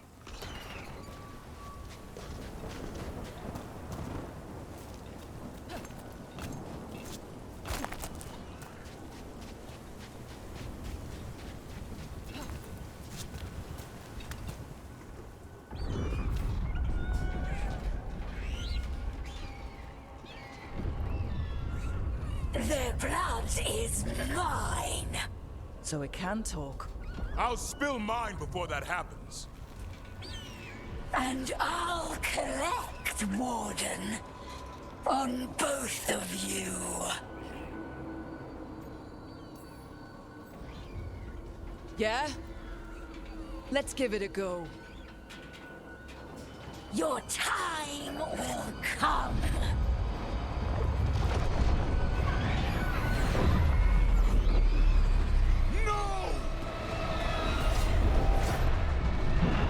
[SPEAKER 11] Their blood is mine.
[SPEAKER 3] So it can talk.
[SPEAKER 16] I'll spill mine before that happens.
[SPEAKER 11] And I'll collect, Warden. On both of you.
[SPEAKER 3] Yeah? Let's give it a go.
[SPEAKER 11] Your time will come.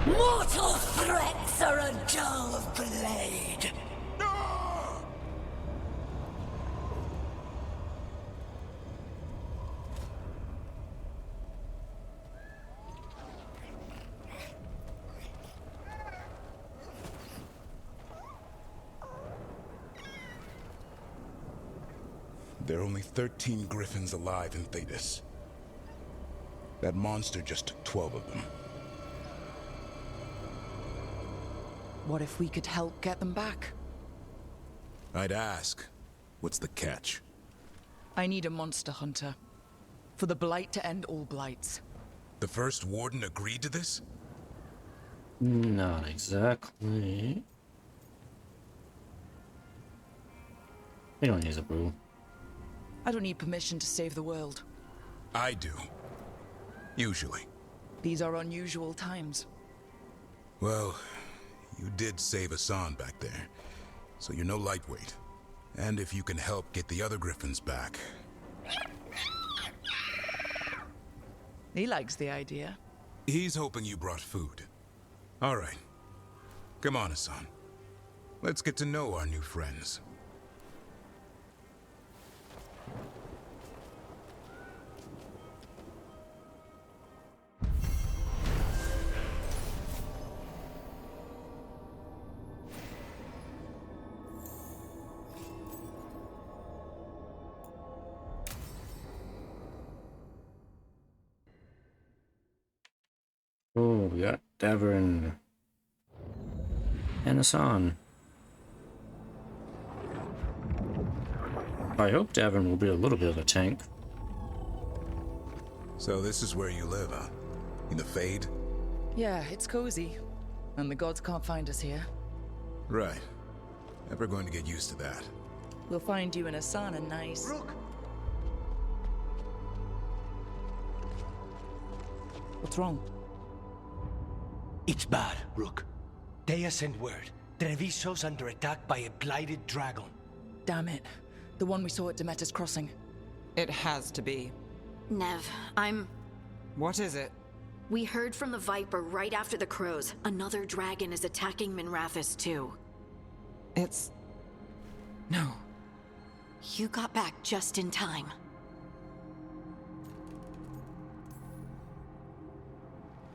[SPEAKER 11] Mortal threats are a dull blade.
[SPEAKER 16] There are only 13 griffins alive in Thetis. That monster just took 12 of them.
[SPEAKER 3] What if we could help get them back?
[SPEAKER 16] I'd ask, what's the catch?
[SPEAKER 3] I need a monster hunter. For the Blight to end all blights.
[SPEAKER 16] The first Warden agreed to this?
[SPEAKER 1] Not exactly. We don't need a brew.
[SPEAKER 3] I don't need permission to save the world.
[SPEAKER 16] I do. Usually.
[SPEAKER 3] These are unusual times.
[SPEAKER 16] Well, you did save Hassan back there, so you're no lightweight. And if you can help get the other griffins back...
[SPEAKER 3] He likes the idea.
[SPEAKER 16] He's hoping you brought food. All right. Come on, Hassan. Let's get to know our new friends.
[SPEAKER 1] Oh, we got Davern and Hassan. I hope Davern will be a little bit of a tank.
[SPEAKER 16] So this is where you live, huh? In the Fade?
[SPEAKER 3] Yeah, it's cozy. And the gods can't find us here.
[SPEAKER 16] Right. Never going to get used to that.
[SPEAKER 3] We'll find you and Hassan a nice...
[SPEAKER 22] Rook!
[SPEAKER 3] What's wrong?
[SPEAKER 15] It's bad, Rook. Dea sent word. Treviso's under attack by a blighted dragon.
[SPEAKER 3] Damn it. The one we saw at Demeter's Crossing.
[SPEAKER 2] It has to be.
[SPEAKER 19] Neve,
[SPEAKER 2] What is it?
[SPEAKER 19] We heard from the Viper right after the Crows. Another dragon is attacking Minrathous too.
[SPEAKER 2] It's... No.
[SPEAKER 19] You got back just in time.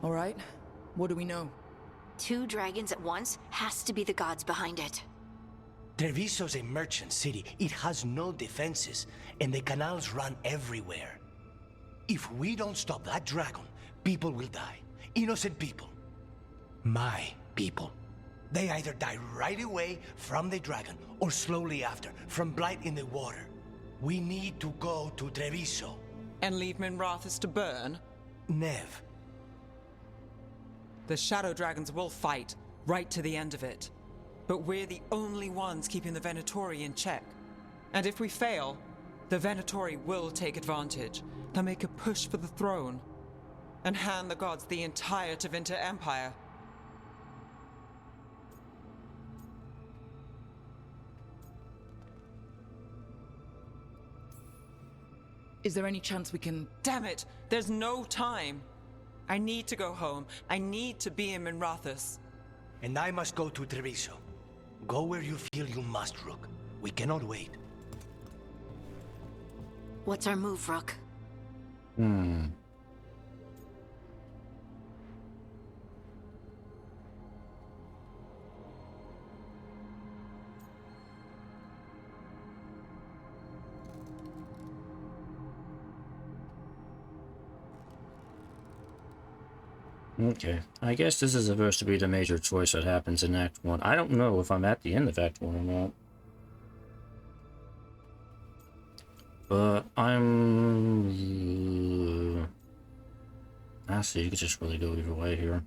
[SPEAKER 3] All right. What do we know?
[SPEAKER 19] 2 dragons at once has to be the gods behind it.
[SPEAKER 15] Treviso's a merchant city. It has no defenses, and the canals run everywhere. If we don't stop that dragon, people will die. Innocent people. My people. They either die right away from the dragon, or slowly after, from blight in the water. We need to go to Treviso.
[SPEAKER 2] And leave Minrathous to burn?
[SPEAKER 15] Neve.
[SPEAKER 2] The Shadow Dragons will fight, right to the end of it. But we're the only ones keeping the Venatori in check. And if we fail, the Venatori will take advantage. They'll make a push for the throne. and hand the gods the entire Tevinter Empire.
[SPEAKER 3] Is there any chance we can...
[SPEAKER 2] Damn it! There's no time! I need to go home. I need to be in Minrathous.
[SPEAKER 7] And I must go to Treviso. Go where you feel you must, Rook. We cannot wait.
[SPEAKER 19] What's our move, Rook?
[SPEAKER 1] Okay, I guess this is supposed to be the major choice that happens in Act 1. I don't know if I'm at the end of Act 1 or not. But I'm... Actually, you could just really go either way here.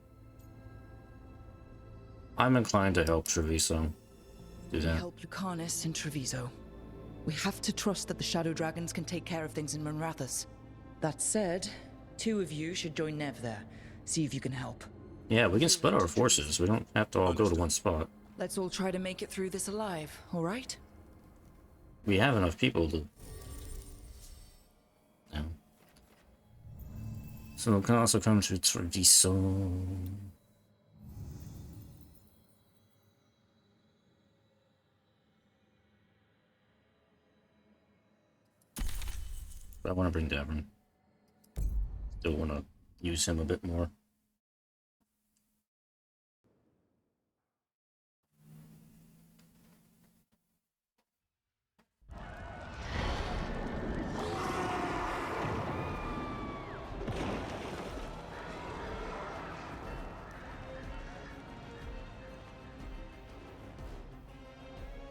[SPEAKER 1] I'm inclined to help Treviso do that.
[SPEAKER 3] We help Lucanus in Treviso. We have to trust that the Shadow Dragons can take care of things in Minrathous. That said, 2 of you should join Neve there. See if you can help.
[SPEAKER 1] Yeah, we can split our forces. We don't have to all go to one spot.
[SPEAKER 3] Let's all try to make it through this alive, all right?
[SPEAKER 1] We have enough people to... No. So we can also come to Treviso. But I want to bring Davin. Still want to use him a bit more.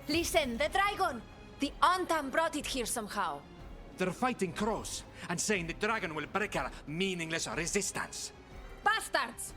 [SPEAKER 17] Listen, the dragon! The Antam brought it here somehow.
[SPEAKER 18] They're fighting crows and saying the dragon will break our meaningless resistance.
[SPEAKER 17] Bastards!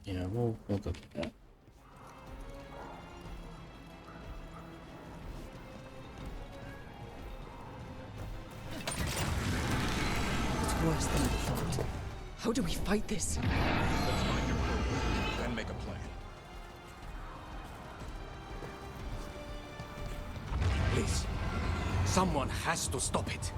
[SPEAKER 1] Yeah, we'll go with that.
[SPEAKER 3] It's worse than I thought. How do we fight this?
[SPEAKER 16] Let's find your crew and make a plan.
[SPEAKER 18] Please, someone has to stop it.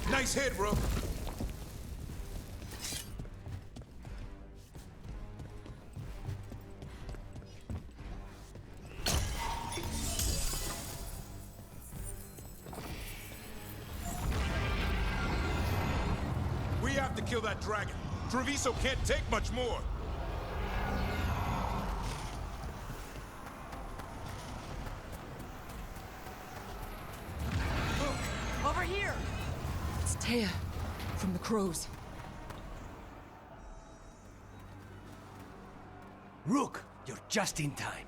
[SPEAKER 16] Nice hit, Rook. We have to kill that dragon. Treviso can't take much more.
[SPEAKER 17] Over here!
[SPEAKER 3] It's Taya. From the crows.
[SPEAKER 7] Rook, you're just in time.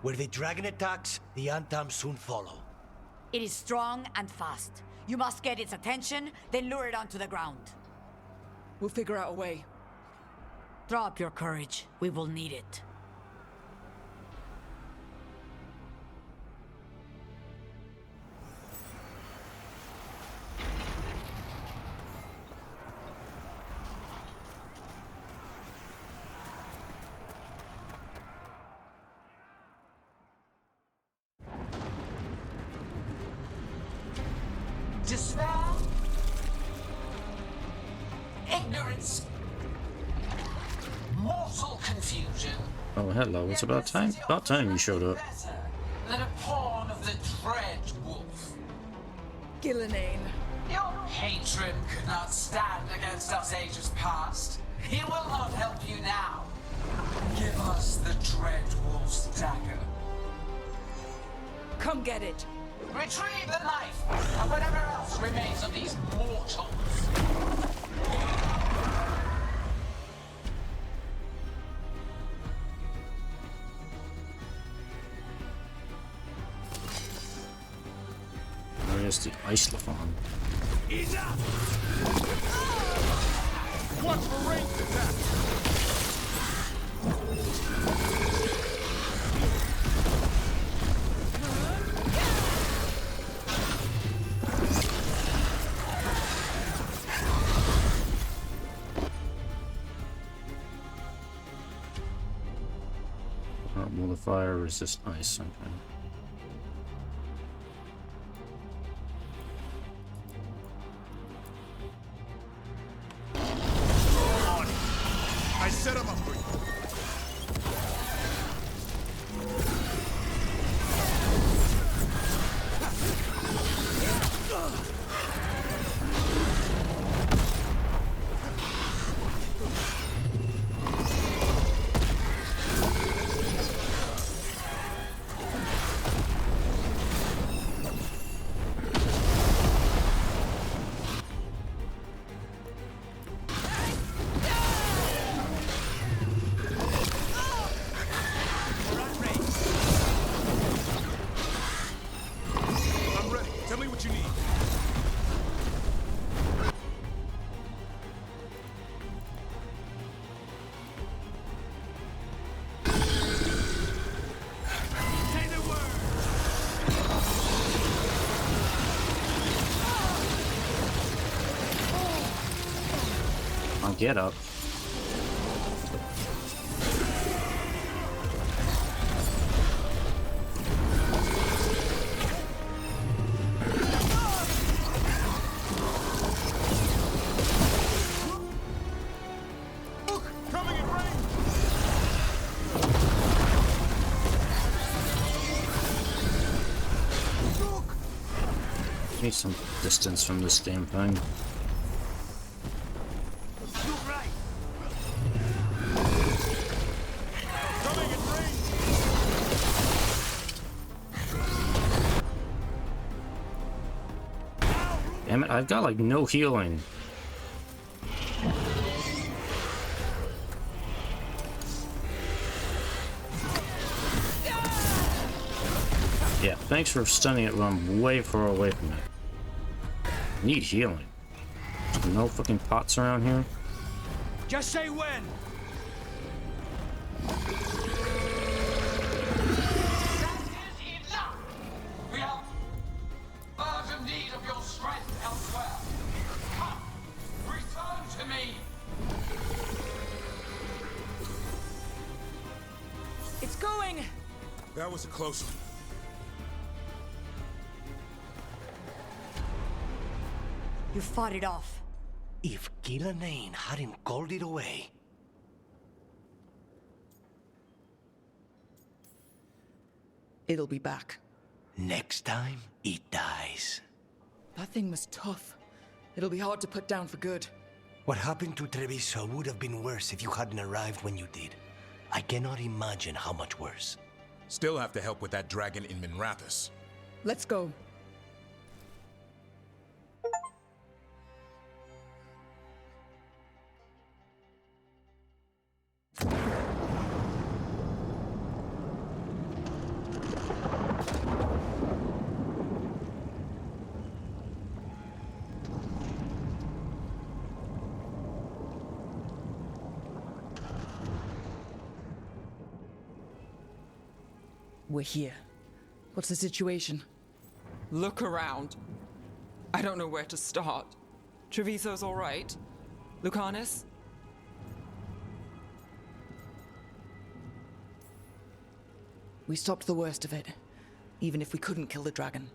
[SPEAKER 7] Where the dragon attacks, the Antam soon follow.
[SPEAKER 11] It is strong and fast. You must get its attention, then lure it onto the ground.
[SPEAKER 3] We'll figure out a way.
[SPEAKER 11] Draw up your courage. We will need it.
[SPEAKER 18] Despair, ignorance, mortal confusion.
[SPEAKER 1] Oh, hello. It's about time. About time you showed up.
[SPEAKER 18] Than a pawn of the dread wolf.
[SPEAKER 3] Ghilan'nain.
[SPEAKER 18] Your patron could not stand against us ages past. He will not help you now. Give us the dread wolf's dagger.
[SPEAKER 3] Come get it.
[SPEAKER 18] Retrieve the knife and whatever else remains of these mortals.
[SPEAKER 1] Where's the ice Lafon?
[SPEAKER 18] Enough! Watch for ranged attack!
[SPEAKER 1] Will the fire resist ice? Okay.
[SPEAKER 16] I set him up for you.
[SPEAKER 1] Get up.
[SPEAKER 16] Coming in range.
[SPEAKER 1] Need some distance from this damn thing. Damn it, I've got like no healing. Yeah, thanks for stunning it when I'm way far away from it. I need healing. No fucking pots around here.
[SPEAKER 21] Just say when.
[SPEAKER 16] That was a close one.
[SPEAKER 11] You fought it off.
[SPEAKER 7] If Ghilan'nain hadn't called it away...
[SPEAKER 3] It'll be back.
[SPEAKER 7] Next time, it dies.
[SPEAKER 3] That thing was tough. It'll be hard to put down for good.
[SPEAKER 7] What happened to Treviso would have been worse if you hadn't arrived when you did. I cannot imagine how much worse.
[SPEAKER 16] Still have to help with that dragon in Minrathous.
[SPEAKER 3] Let's go. We're here. What's the situation?
[SPEAKER 2] Look around. I don't know where to start. Treviso's all right. Lucanus?
[SPEAKER 3] We stopped the worst of it, even if we couldn't kill the dragon.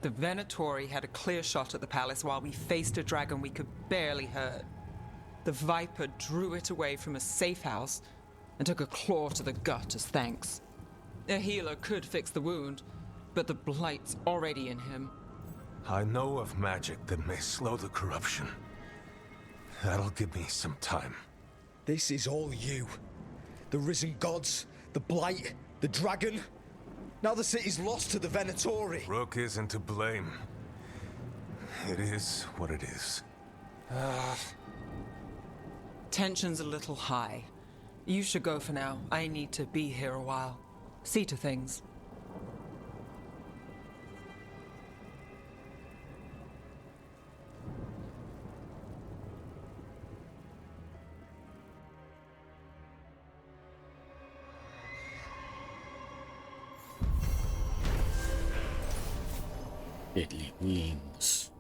[SPEAKER 2] The Venatori had a clear shot at the palace while we faced a dragon we could barely hurt. The Viper drew it away from a safe house and took a claw to the gut as thanks. A healer could fix the wound, but the blight's already in him.
[SPEAKER 7] I know of magic that may slow the corruption. That'll give me some time.
[SPEAKER 10] This is all you. The risen gods, the blight, the dragon. Now the city's lost to the Venatori.
[SPEAKER 7] Rook isn't to blame. It is what it is.
[SPEAKER 2] Tension's a little high. You should go for now. I need to be here a while. See to things.
[SPEAKER 1] Deadly wings.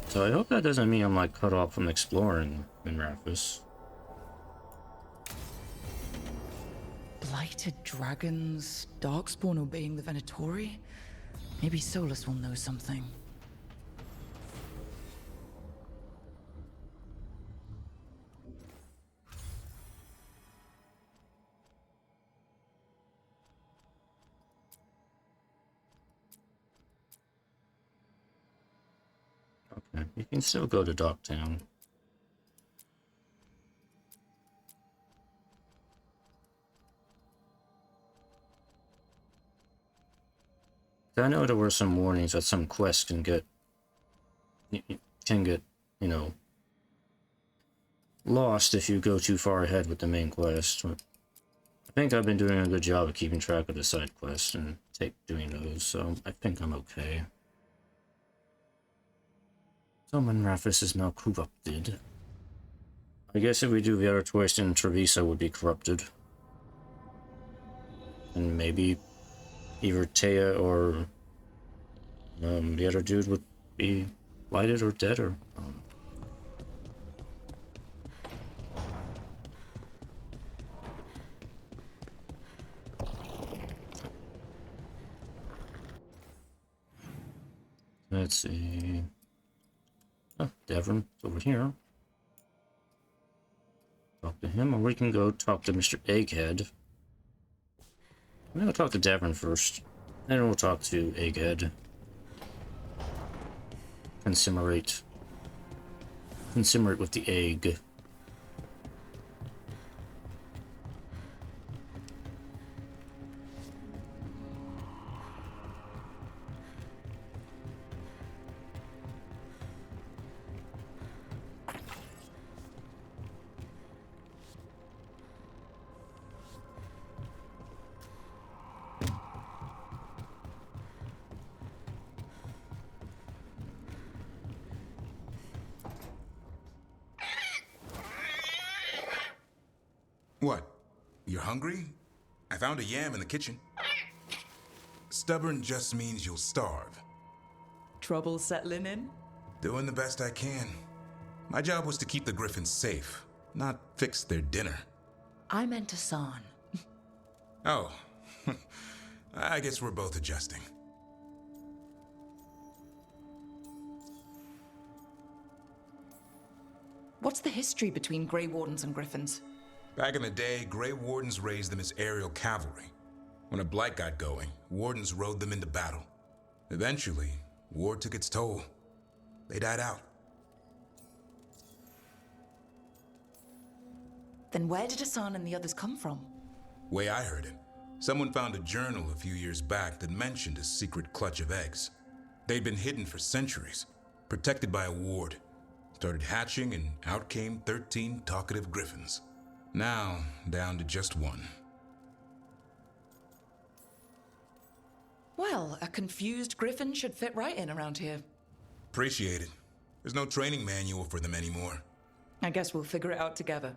[SPEAKER 1] So I hope that doesn't mean I'm like cut off from exploring Minrathous.
[SPEAKER 3] Blighted dragons, darkspawn obeying the Venatori? Maybe Solas will know something.
[SPEAKER 1] Okay, you can still go to Docktown. I know there were some warnings that some quests can get, you know, lost if you go too far ahead with the main quest. But I think I've been doing a good job of keeping track of the side quests and doing those, so I think I'm okay. So Minrathous is now corrupted. I guess if we do the other twist, then Treviso would be corrupted. And maybe either Taya or the other dude would be lighted or dead, or let's see. Oh, Devon, over here. Talk to him, or we can go talk to Mr. Egghead. I'm gonna talk to Devon first, then we'll talk to Egghead. Consumerate with the egg.
[SPEAKER 16] What? You're hungry? I found a yam in the kitchen. Stubborn just means you'll starve.
[SPEAKER 2] Trouble settling in?
[SPEAKER 16] Doing the best I can. My job was to keep the Griffins safe, not fix their dinner.
[SPEAKER 3] I meant Hassan.
[SPEAKER 16] Oh. I guess we're both adjusting.
[SPEAKER 3] What's the history between Grey Wardens and Griffins?
[SPEAKER 16] Back in the day, Grey Wardens raised them as aerial cavalry. When a blight got going, Wardens rode them into battle. Eventually, war took its toll. They died out.
[SPEAKER 3] Then where did Hassan and the others come from?
[SPEAKER 16] Way I heard it, someone found a journal a few years back that mentioned a secret clutch of eggs. They'd been hidden for centuries, protected by a ward. Started hatching and out came 13 talkative griffins. Now, down to just one.
[SPEAKER 3] Well, a confused griffin should fit right in around here.
[SPEAKER 16] Appreciate it. There's no training manual for them anymore.
[SPEAKER 3] I guess we'll figure it out together.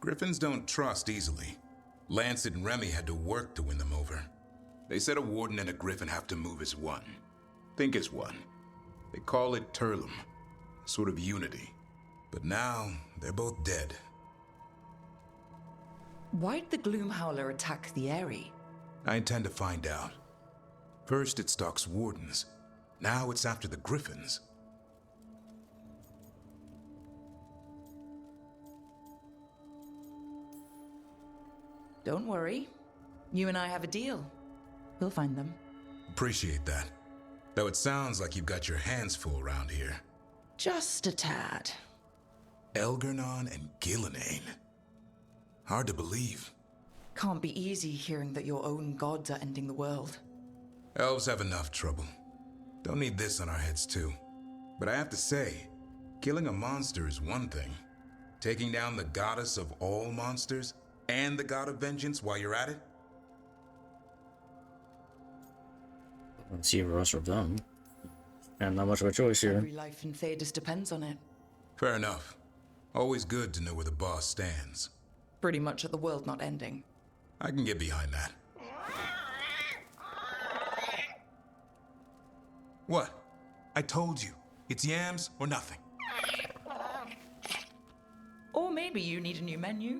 [SPEAKER 16] Griffins don't trust easily. Lancet and Remy had to work to win them over. They said a Warden and a Griffin have to move as one. Think as one. They call it Turlum, a sort of unity. But now, they're both dead.
[SPEAKER 3] Why'd the Gloomhowler attack the Eyrie?
[SPEAKER 16] I intend to find out. First it stalks Wardens. Now it's after the Griffins.
[SPEAKER 3] Don't worry. You and I have a deal. We'll find them.
[SPEAKER 16] Appreciate that. Though it sounds like you've got your hands full around here.
[SPEAKER 3] Just a tad.
[SPEAKER 16] Elgar'nan and Ghilan'nain. Hard to believe.
[SPEAKER 3] Can't be easy hearing that your own gods are ending the world.
[SPEAKER 16] Elves have enough trouble. Don't need this on our heads too. But I have to say, killing a monster is one thing. Taking down the goddess of all monsters and the god of vengeance while you're at it?
[SPEAKER 1] Let's see the rest of them. And not much of a choice here.
[SPEAKER 3] Every life in Thedas depends on it.
[SPEAKER 16] Fair enough. Always good to know where the boss stands.
[SPEAKER 3] Pretty much at the world not ending.
[SPEAKER 16] I can get behind that. What? I told you. It's yams or nothing.
[SPEAKER 3] Or maybe you need a new menu.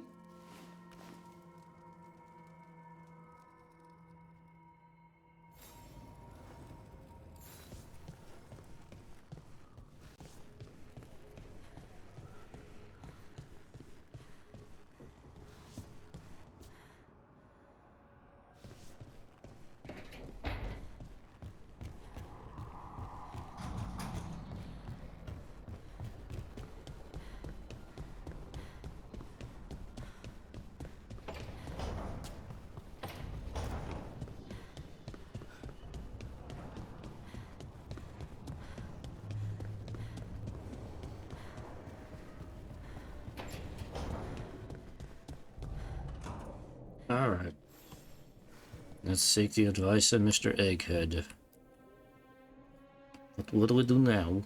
[SPEAKER 1] Alright. Let's seek the advice of Mr. Egghead. What do we do now?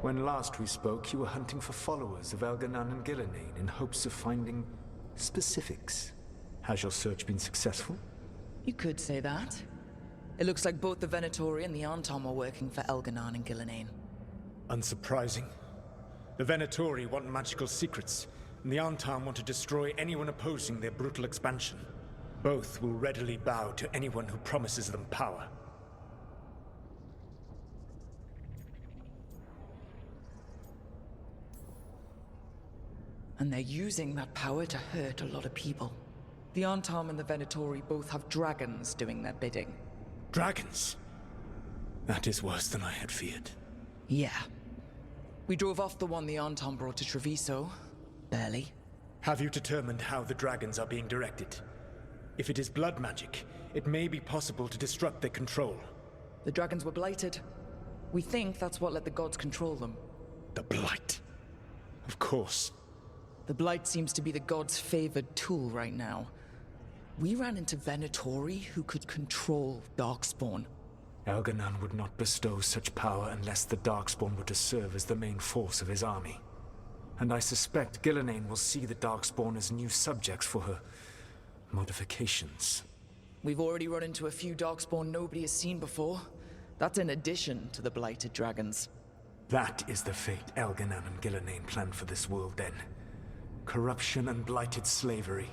[SPEAKER 23] When last we spoke, you were hunting for followers of Elgar'nan and Ghilan'nain in hopes of finding specifics. Has your search been successful?
[SPEAKER 3] You could say that. It looks like both the Venatori and the Antom are working for Elgar'nan and Ghilan'nain.
[SPEAKER 23] Unsurprising. The Venatori want magical secrets, and the Antom want to destroy anyone opposing their brutal expansion. Both will readily bow to anyone who promises them power.
[SPEAKER 3] And they're using that power to hurt a lot of people. The Antom and the Venatori both have dragons doing their bidding.
[SPEAKER 23] Dragons? That is worse than I had feared.
[SPEAKER 3] Yeah. We drove off the one the Antom brought to Treviso. Barely.
[SPEAKER 23] Have you determined how the dragons are being directed? If it is blood magic, it may be possible to disrupt their control.
[SPEAKER 3] The dragons were blighted. We think that's what let the gods control them.
[SPEAKER 23] The Blight. Of course.
[SPEAKER 3] The Blight seems to be the gods' favored tool right now. We ran into Venatori who could control Darkspawn.
[SPEAKER 23] Elgar'nan would not bestow such power unless the Darkspawn were to serve as the main force of his army. And I suspect Ghilan'nain will see the Darkspawn as new subjects for her modifications.
[SPEAKER 3] We've already run into a few Darkspawn nobody has seen before. That's in addition to the blighted dragons.
[SPEAKER 23] That is the fate Elgar'nan and Ghilan'nain planned for this world then. Corruption and blighted slavery.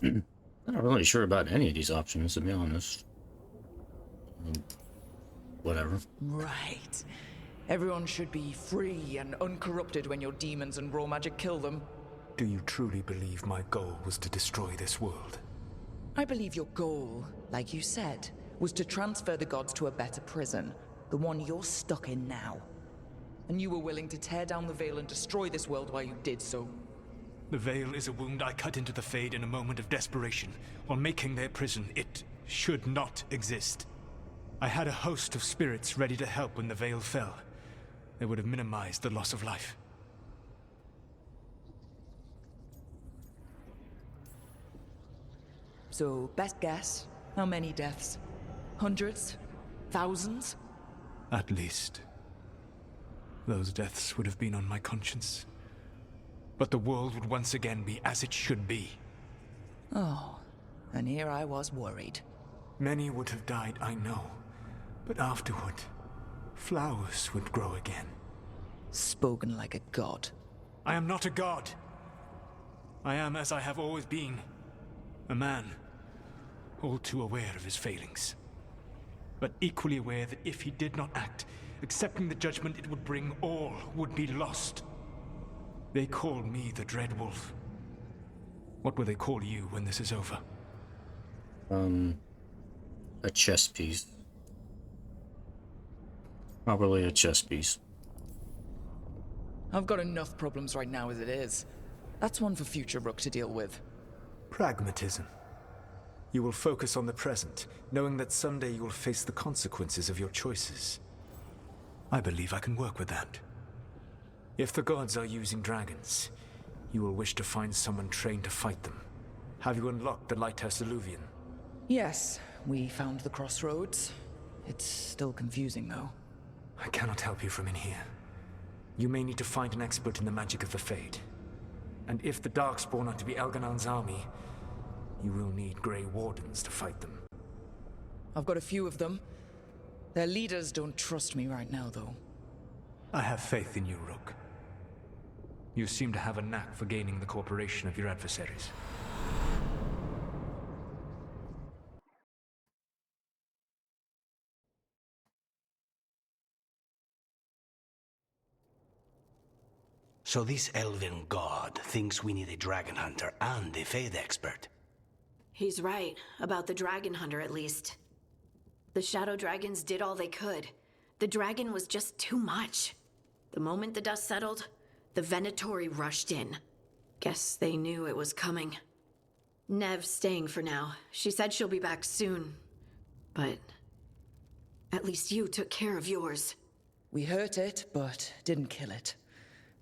[SPEAKER 1] I'm not really sure about any of these options, to be honest. Whatever.
[SPEAKER 3] Right. Everyone should be free and uncorrupted when your demons and raw magic kill them.
[SPEAKER 23] Do you truly believe my goal was to destroy this world?
[SPEAKER 3] I believe your goal, like you said, was to transfer the gods to a better prison, the one you're stuck in now. And you were willing to tear down the veil and destroy this world while you did so.
[SPEAKER 23] The Veil is a wound I cut into the Fade in a moment of desperation, while making their prison. It should not exist. I had a host of spirits ready to help when the Veil fell. They would have minimized the loss of life.
[SPEAKER 3] So, best guess, how many deaths? Hundreds? Thousands?
[SPEAKER 23] At least. Those deaths would have been on my conscience. But the world would once again be as it should be.
[SPEAKER 3] Oh, and here I was worried.
[SPEAKER 23] Many would have died, I know. But afterward, flowers would grow again.
[SPEAKER 3] Spoken like a god.
[SPEAKER 23] I am not a god. I am as I have always been. A man. All too aware of his failings. But equally aware that if he did not act, accepting the judgment it would bring, all would be lost. They call me the Dread Wolf. What will they call you when this is over?
[SPEAKER 1] A chess piece. Probably a chess piece.
[SPEAKER 3] I've got enough problems right now as it is. That's one for future Rook to deal with.
[SPEAKER 23] Pragmatism. You will focus on the present, knowing that someday you will face the consequences of your choices. I believe I can work with that. If the gods are using dragons, you will wish to find someone trained to fight them. Have you unlocked the Lighthouse Alluvian?
[SPEAKER 3] Yes, we found the crossroads. It's still confusing, though.
[SPEAKER 23] I cannot help you from in here. You may need to find an expert in the magic of the Fade. And if the Darkspawn are to be Elgar'nan's army, you will need Grey Wardens to fight them.
[SPEAKER 3] I've got a few of them. Their leaders don't trust me right now, though.
[SPEAKER 23] I have faith in you, Rook. You seem to have a knack for gaining the cooperation of your adversaries.
[SPEAKER 7] So this elven god thinks we need a dragon hunter and a Fade expert.
[SPEAKER 19] He's right, about the dragon hunter at least. The shadow dragons did all they could. The dragon was just too much. The moment the dust settled, the Venatori rushed in. Guess they knew it was coming. Nev's staying for now. She said she'll be back soon. But at least you took care of yours.
[SPEAKER 3] We hurt it, but didn't kill it.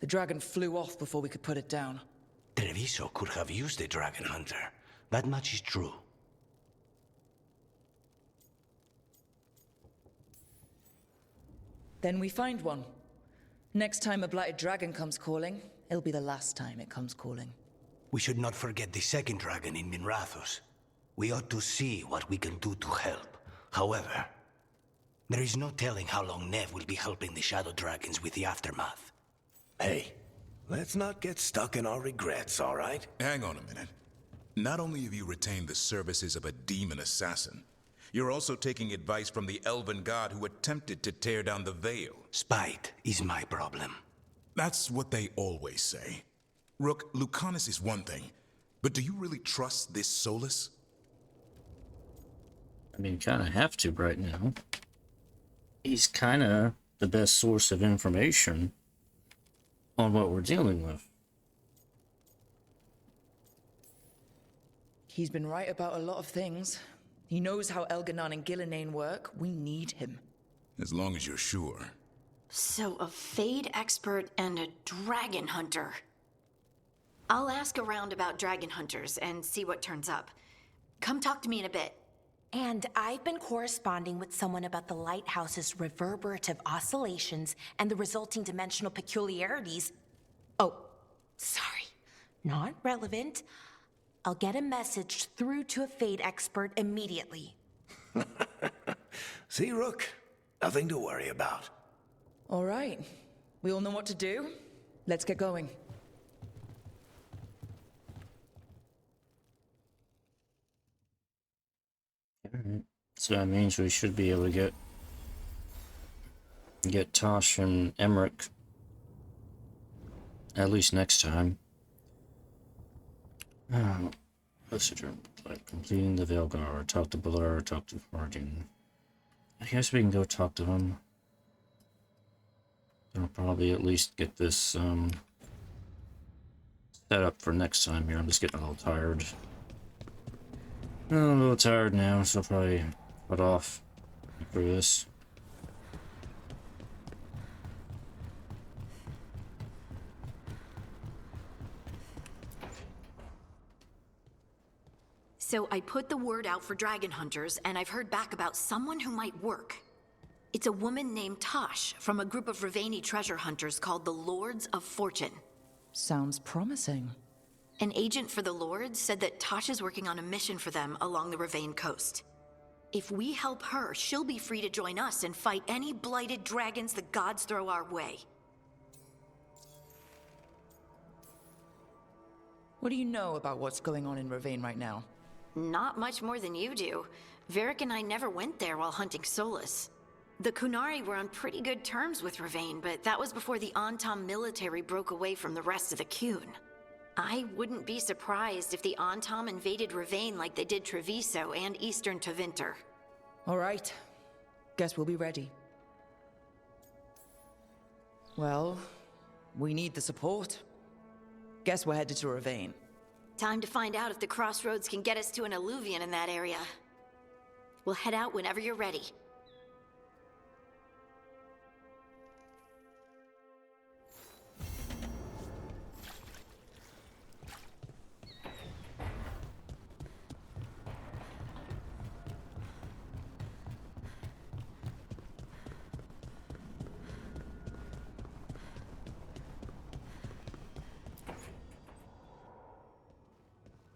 [SPEAKER 3] The dragon flew off before we could put it down.
[SPEAKER 7] Treviso could have used a dragon hunter. That much is true.
[SPEAKER 3] Then we find one. Next time a blighted dragon comes calling, it'll be the last time it comes calling.
[SPEAKER 7] We should not forget the second dragon in Minrathous. We ought to see what we can do to help. However, there is no telling how long Neve will be helping the shadow dragons with the aftermath.
[SPEAKER 6] Hey, let's not get stuck in our regrets, all right? Hang on a minute. Not only have you retained the services of a demon assassin, you're also taking advice from the elven god who attempted to tear down the Veil.
[SPEAKER 7] Spite is my problem.
[SPEAKER 6] That's what they always say. Rook, Lucanus is one thing, but do you really trust this Solas?
[SPEAKER 1] I mean, kind of have to right now. He's kind of the best source of information on what we're dealing with.
[SPEAKER 3] He's been right about a lot of things. He knows how Elgar'nan and Ghilan'nain work. We need him.
[SPEAKER 6] As long as you're sure.
[SPEAKER 19] So a Fade expert and a dragon hunter. I'll ask around about dragon hunters and see what turns up. Come talk to me in a bit.
[SPEAKER 5] And I've been corresponding with someone about the lighthouse's reverberative oscillations and the resulting dimensional peculiarities. Oh, sorry. Not relevant. I'll get a message through to a Fade expert immediately.
[SPEAKER 7] See, Rook? Nothing to worry about.
[SPEAKER 3] All right. We all know what to do. Let's get going.
[SPEAKER 1] Alright. So that means we should be able to get Tosh and Emmerich at least next time. Let's see, like completing the Veilguard, talk to Blur, talk to Warden. I guess we can go talk to him. I'll probably at least get this that up for next time here. I'm just getting a little tired. I'm a little tired now, so I'll probably put off for this.
[SPEAKER 19] So I put the word out for dragon hunters, and I've heard back about someone who might work. It's a woman named Tosh from a group of Ravaini treasure hunters called the Lords of Fortune.
[SPEAKER 3] Sounds promising.
[SPEAKER 19] An agent for the Lords said that Tosh is working on a mission for them along the Ravain coast. If we help her, she'll be free to join us and fight any blighted dragons the gods throw our way.
[SPEAKER 3] What do you know about what's going on in Ravain right now?
[SPEAKER 19] Not much more than you do. Varric and I never went there while hunting Solas. The Qunari were on pretty good terms with Ravain, but that was before the Antam military broke away from the rest of the Qun. I wouldn't be surprised if the Antam invaded Ravain like they did Treviso and Eastern Tevinter.
[SPEAKER 3] All right. Guess we'll be ready. Well, we need the support. Guess we're headed to Ravain.
[SPEAKER 19] Time to find out if the crossroads can get us to an alluvion in that area. We'll head out whenever you're ready.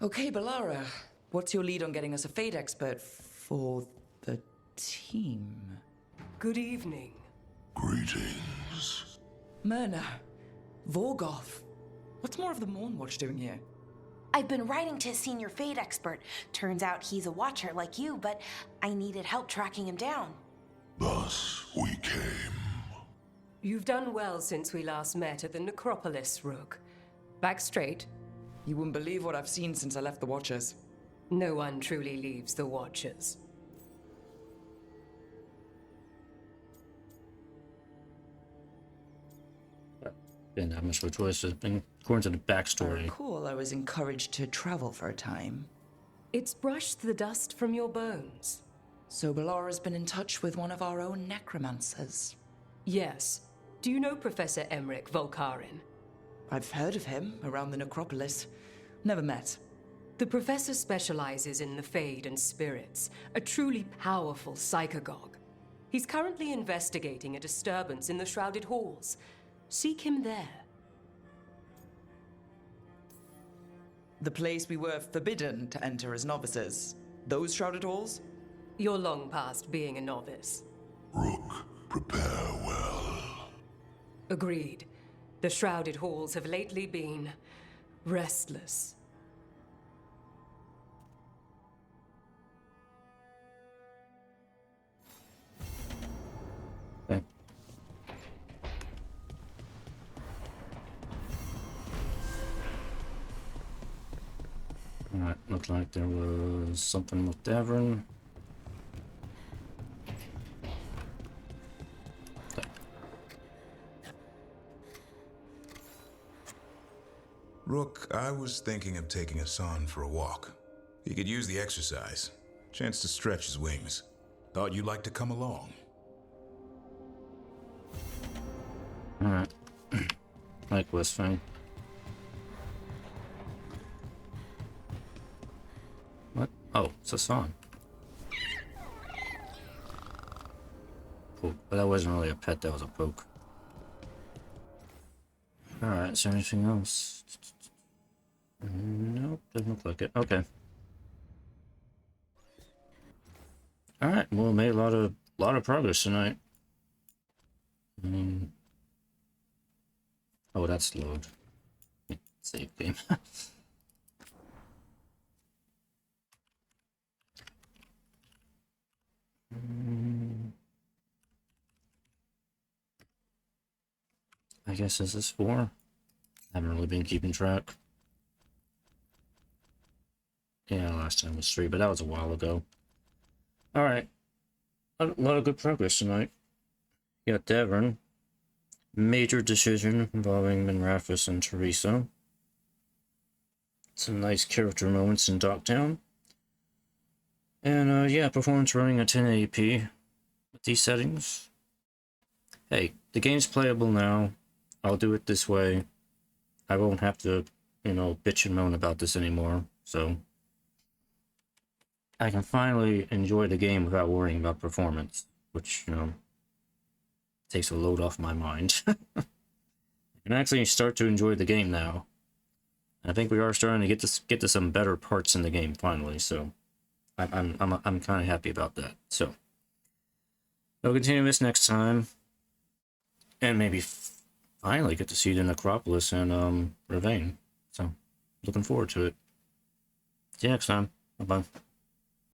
[SPEAKER 3] Okay, Balara. What's your lead on getting us a Fade expert for the team?
[SPEAKER 9] Good evening.
[SPEAKER 3] Greetings. Myrna. Vorgoth. What's more of the Mornwatch doing here?
[SPEAKER 5] I've been writing to a senior Fade expert. Turns out he's a watcher like you, but I needed help tracking him down.
[SPEAKER 9] Thus we came. You've done well since we last met at the Necropolis, Rook. Back straight.
[SPEAKER 3] You wouldn't believe what I've seen since I left the Watchers.
[SPEAKER 9] No one truly leaves the Watchers.
[SPEAKER 1] Didn't have much of a choice, according to the backstory.
[SPEAKER 3] Cool, I was encouraged to travel for a time.
[SPEAKER 9] It's brushed the dust from your bones.
[SPEAKER 3] So Balara's been in touch with one of our own necromancers.
[SPEAKER 9] Yes. Do you know Professor Emmerich Volkarin?
[SPEAKER 3] I've heard of him around the Necropolis. Never met.
[SPEAKER 9] The professor specializes in the Fade and spirits, a truly powerful psychagogue. He's currently investigating a disturbance in the Shrouded Halls. Seek him there.
[SPEAKER 3] The place we were forbidden to enter as novices. Those Shrouded Halls?
[SPEAKER 9] You're long past being a novice. Rook, prepare well. Agreed. The Shrouded Halls have lately been restless.
[SPEAKER 1] Okay. Alright, looked like there was something with Davern.
[SPEAKER 6] Rook, I was thinking of taking Hassan for a walk. He could use the exercise. Chance to stretch his wings. Thought you'd like to come along.
[SPEAKER 1] Alright. Like Westfang. What? Oh, it's Hassan. Cool. But that wasn't really a pet, that was a poke. Alright, is there anything else? Nope, doesn't look like it. Okay. Alright, well, made a lot of progress tonight. Oh, that's load. Save game. I guess this is 4. Haven't really been keeping track. Yeah, last time was 3, but that was a while ago. Alright. A lot of good progress tonight. You got Davern. Major decision involving Minrathous and Treviso. Some nice character moments in Docktown. And yeah, performance running at 1080p with these settings. Hey, the game's playable now. I'll do it this way. I won't have to, you know, bitch and moan about this anymore. So I can finally enjoy the game without worrying about performance, which, you know, takes a load off my mind. I can actually start to enjoy the game now. I think we are starting to get to some better parts in the game finally, so I'm kind of happy about that. So we'll continue this next time, and maybe finally get to see the Necropolis and Ravine. So looking forward to it. See you next time. Bye bye.